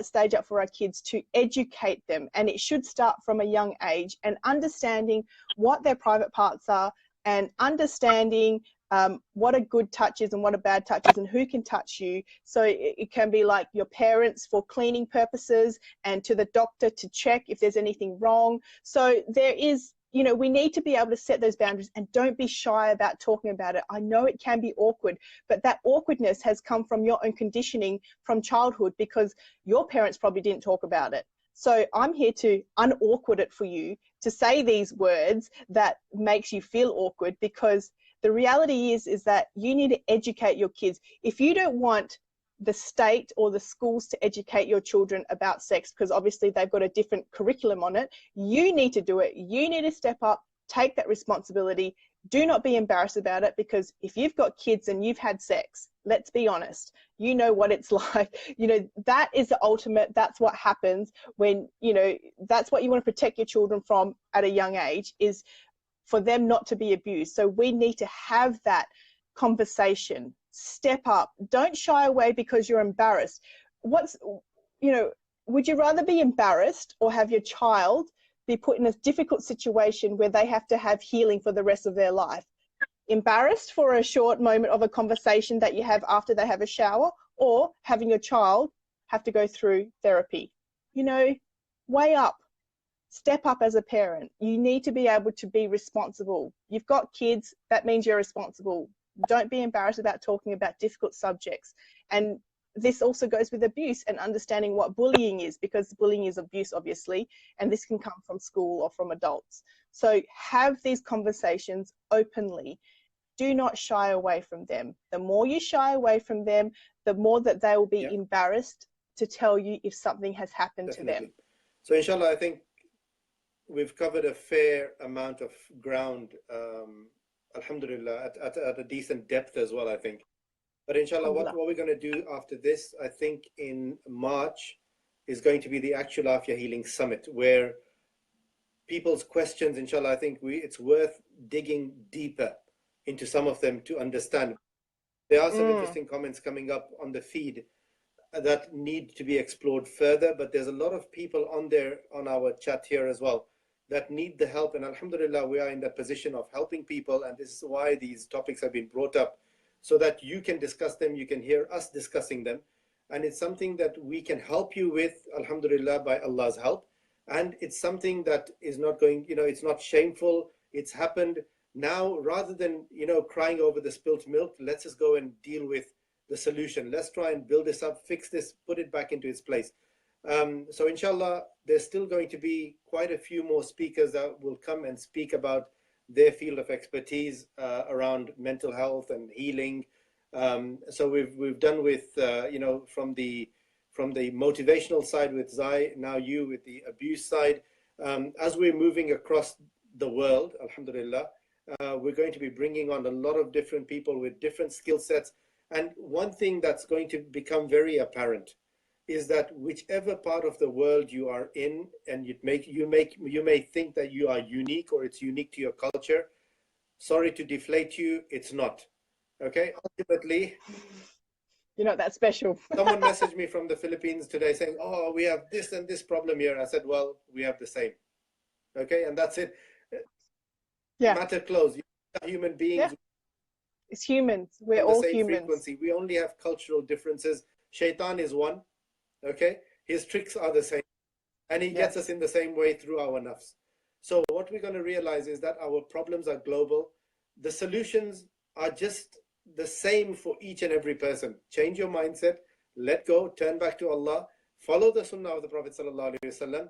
Speaker 2: stage up for our kids to educate them. And it should start from a young age, and understanding what their private parts are, and understanding what a good touch is and what a bad touch is, and who can touch you. So it can be like your parents for cleaning purposes, and to the doctor to check if there's anything wrong. So there is, you know, we need to be able to set those boundaries, and don't be shy about talking about it. I know it can be awkward, but that awkwardness has come from your own conditioning from childhood, because your parents probably didn't talk about it. So I'm here to unawkward it for you, to say these words that makes you feel awkward, because the reality is that you need to educate your kids. If you don't want the state or the schools to educate your children about sex, because obviously they've got a different curriculum on it, you need to do it. You need to step up, take that responsibility. Do not be embarrassed about it, because if you've got kids and you've had sex, let's be honest, you know what it's like. You know, that is the ultimate. That's what happens when, you know, that's what you want to protect your children from at a young age, is for them not to be abused. So we need to have that conversation. Step up. Don't shy away because you're embarrassed. You know, would you rather be embarrassed, or have your child be put in a difficult situation where they have to have healing for the rest of their life? Embarrassed for a short moment of a conversation that you have after they have a shower, or having your child have to go through therapy? You know, weigh up. Step up as a parent. You need to be able to be responsible. You've got kids, that means you're responsible. Don't be embarrassed about talking about difficult subjects. And this also goes with abuse, and understanding what bullying is, because bullying is abuse, obviously, and this can come from school or from adults. So have these conversations openly. Do not shy away from them. The more you shy away from them, the more that they will be embarrassed to tell you if something has happened to them.
Speaker 1: So inshallah, I think we've covered a fair amount of ground, alhamdulillah, at a decent depth as well, I think. But inshallah, what we're going to do after this, I think in March, is going to be the actual Aafiyah Healing Summit, where people's questions, inshallah, I think it's worth digging deeper into some of them to understand. There are some interesting comments coming up on the feed that need to be explored further, but there's a lot of people on there, on our chat here as well, that need the help. And alhamdulillah, we are in that position of helping people. And this is why these topics have been brought up, so that you can discuss them, you can hear us discussing them. And it's something that we can help you with, alhamdulillah, by Allah's help. And it's something that is not going, you know, it's not shameful. It's happened. Now, rather than, you know, crying over the spilt milk, let's just go and deal with the solution. Let's try and build this up, fix this, put it back into its place. So inshallah, there's still going to be quite a few more speakers that will come and speak about their field of expertise around mental health and healing. So we've done with, you know, from the motivational side with Zai, now you with the abuse side. As we're moving across the world, alhamdulillah, we're going to be bringing on a lot of different people with different skill sets. And one thing that's going to become very apparent is that whichever part of the world you are in, and you may think that you are unique, or it's unique to your culture. Sorry to deflate you, it's not. Okay, ultimately,
Speaker 2: you're not that special.
Speaker 1: Someone messaged me from the Philippines today saying, oh, we have this and this problem here. I said, well, we have the same. Okay, and that's it.
Speaker 2: Yeah.
Speaker 1: Matter closed. Human beings.
Speaker 2: Yeah. It's humans. We're all
Speaker 1: the same
Speaker 2: humans.
Speaker 1: Frequency. We only have cultural differences. Shaitan is one. Okay, his tricks are the same, and he gets us in the same way through our nafs. So what we're going to realize is that our problems are global. The solutions are just the same for each and every person. Change your mindset, let go, turn back to Allah, follow the sunnah of the Prophet ﷺ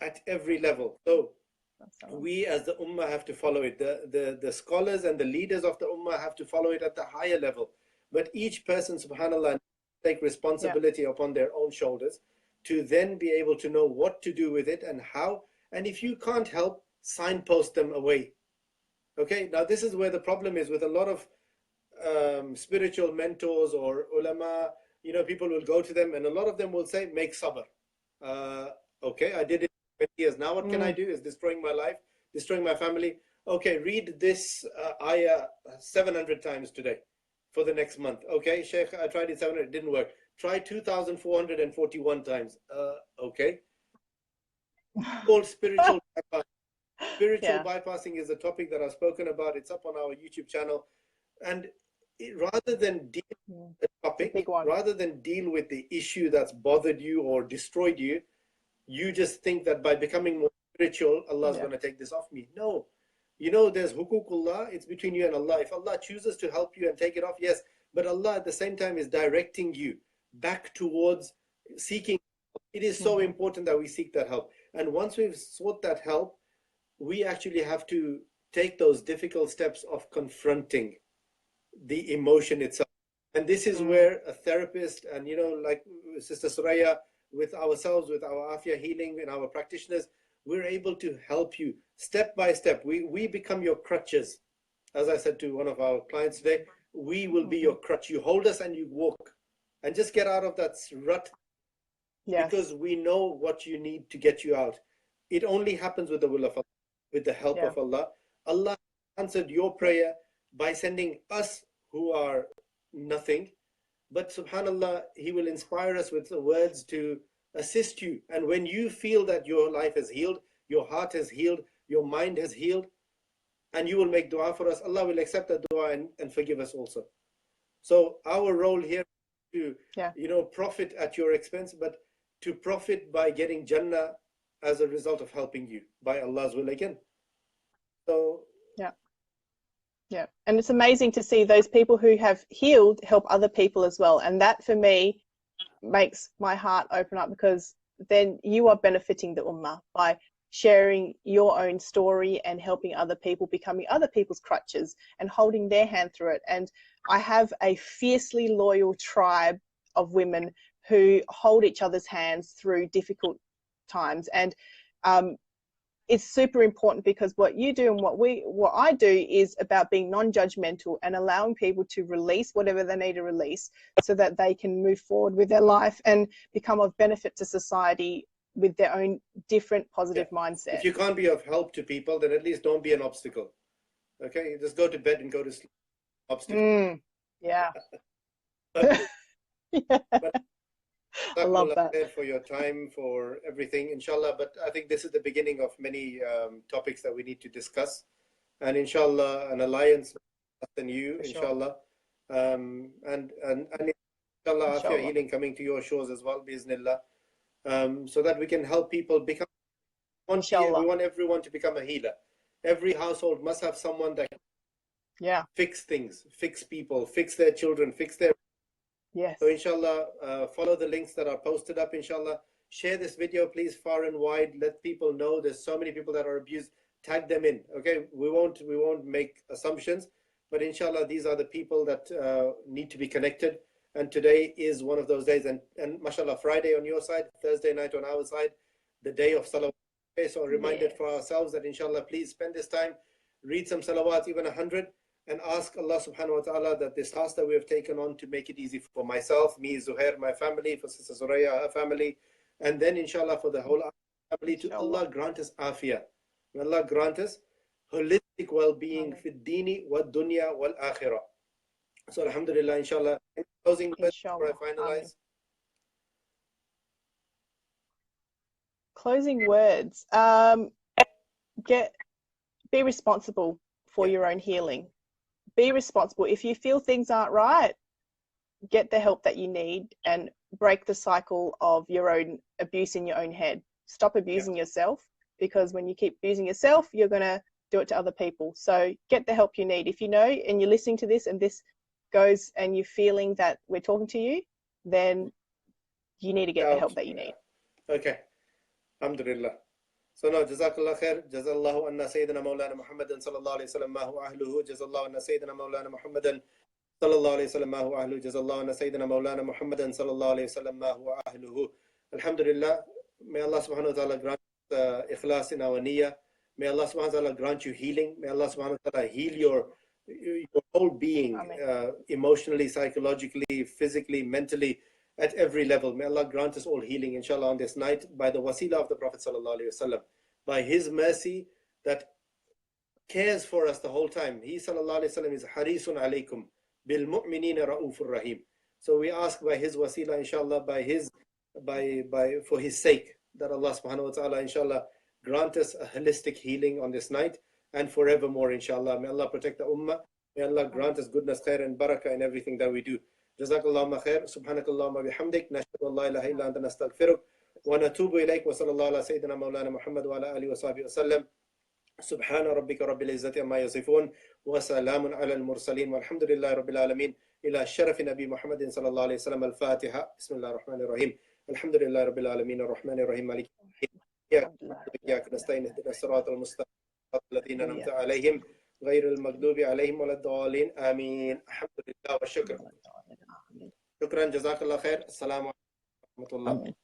Speaker 1: at every level. So we as the ummah have to follow it. The scholars and the leaders of the ummah have to follow it at the higher level. But each person, subhanAllah, take responsibility upon their own shoulders to then be able to know what to do with it and how. And if you can't help, signpost them away. Okay, now this is where the problem is with a lot of spiritual mentors or ulama. You know, people will go to them and a lot of them will say, make sabr. Okay, I did it 20 years. Now what can I do? It's destroying my life, destroying my family. Okay, read this ayah 700 times today for the next month. Okay, Sheikh, I tried it 700, it didn't work. Try 2,441 times. Okay. Called spiritual bypass. Spiritual bypassing is a topic that I've spoken about. It's up on our YouTube channel. And rather than deal with the topic, rather than deal with the issue that's bothered you or destroyed you, you just think that by becoming more spiritual, Allah is going to take this off me. No. You know, there's hukukullah, it's between you and Allah. If Allah chooses to help you and take it off, yes. But Allah at the same time is directing you back towards seeking. It is so important that we seek that help. And once we've sought that help, we actually have to take those difficult steps of confronting the emotion itself. And this is where a therapist and, you know, like Sister Suraya, with ourselves, with our Aafiyah healing and our practitioners, we're able to help you step by step. We become your crutches. As I said to one of our clients today, we will be your crutch. You hold us and you walk. And just get out of that rut, because we know what you need to get you out. It only happens with the will of Allah, with the help of Allah. Allah answered your prayer by sending us who are nothing. But subhanAllah, He will inspire us with the words to assist you. And when you feel that your life has healed, your heart has healed, your mind has healed, and you will make dua for us, Allah will accept that dua and forgive us also. So our role here is to, you know, profit at your expense, but to profit by getting Jannah as a result of helping you by Allah's will again. So
Speaker 2: yeah, and it's amazing to see those people who have healed help other people as well. And that for me makes my heart open up, because then you are benefiting the ummah by sharing your own story and helping other people, becoming other people's crutches and holding their hand through it. And I have a fiercely loyal tribe of women who hold each other's hands through difficult times. And it's super important, because what you do and what I do is about being non-judgmental and allowing people to release whatever they need to release so that they can move forward with their life and become of benefit to society with their own different positive mindset.
Speaker 1: If you can't be of help to people, then at least don't be an obstacle. Okay, just go to bed and go to sleep. Obstacle. But
Speaker 2: I love that.
Speaker 1: For your time, for everything, inshallah. But I think this is the beginning of many topics that we need to discuss. And inshallah, an alliance and you, inshallah. And inshallah, Aafiyah healing coming to your shores as well, biiznillah. So that we can help people become. We want everyone to become a healer. Every household must have someone that can fix things, fix people, fix their children, fix their. So inshallah, follow the links that are posted up, inshallah. Share this video, please, far and wide. Let people know there's so many people that are abused. Tag them in, okay? We won't make assumptions, but inshallah, these are the people that need to be connected. And today is one of those days. And mashallah, Friday on your side, Thursday night on our side, the day of salawat. Okay, so reminded for ourselves that inshallah, please spend this time, read some salawat, even 100. And ask Allah subhanahu wa ta'ala that this task that we have taken on to make it easy for myself, me, Zuhair, my family, for Sister Suraya, her family, and then inshallah for the whole family, to Allah grant us Aafiyah. May Allah grant us holistic well-being fi dini wa dunya wal akhirah. So alhamdulillah, inshallah. Closing words before I finalize.
Speaker 2: Closing words. Be responsible for your own healing. Be responsible. If you feel things aren't right, get the help that you need and break the cycle of your own abuse in your own head. Stop abusing yourself, because when you keep abusing yourself, you're going to do it to other people. So get the help you need. If you know and you're listening to this and this goes and you're feeling that we're talking to you, then you need to get the help that you need.
Speaker 1: Okay. Alhamdulillah. So now, Jazakallah khair, Jazallahu anna Sayyidina Mawlana Muhammadan sallallahu alayhi wa sallam ma huwa ahluhu, Jazallahu anna Sayyidina Mawlana Muhammadan sallallahu alayhi wa sallam ma huwa ahluhu, Jazallahu anna Sayyidina Mawlana Muhammadan sallallahu alayhi wa sallam ma huwa ahluhu. Alhamdulillah, may Allah subhanahu wa ta'ala grant ikhlas in our niyyah. May Allah subhanahu wa ta'ala grant you healing. May Allah subhanahu wa ta'ala heal your whole being, emotionally, psychologically, physically, mentally, at every level. May Allah grant us all healing, inshallah, on this night by the wasila of the Prophet sallallahu alaihi wasallam, by his mercy that cares for us the whole time. He sallallahu alaihi wasallam is harisun alaykum bil mu'minina ra'ufur rahim. So we ask by his wasila, inshallah, for his sake, that Allah subhanahu wa ta'ala, inshallah, grant us a holistic healing on this night and forevermore, inshallah. May Allah protect the ummah. May Allah grant us goodness, khair and barakah in everything that we do. Jazakallahu khair. Subhanakallahumma bihamdik. Nashhadu an la ilaha illa anta nastaghfiruk wa natubu ilayk. Wa sallallahu ala sayyidina Mawlana Muhammad wa ala alihi wa sahbihi wa sallam. Subhana rabbika rabbil izzati amma yasifun. Wa salamun ala al-mursaleen. Walhamdulillahi rabbil alameen. Ila sharafi Nabi Muhammadin sallallahu alayhi wa sallam. Al-Fatiha. Bismillah ar-Rahman ar-Rahim. Alhamdulillahi rabbil alameen. Ar-Rahman ar-Rahim. Maliki إياك نستعين اهدنا الصراط المستقيم الذين أنعمت عليهم غير المغضوب عليهم ولا الضالين آمين. الحمد لله والشكر. شكرا جزاك الله خير. السلام عليكم ورحمة الله.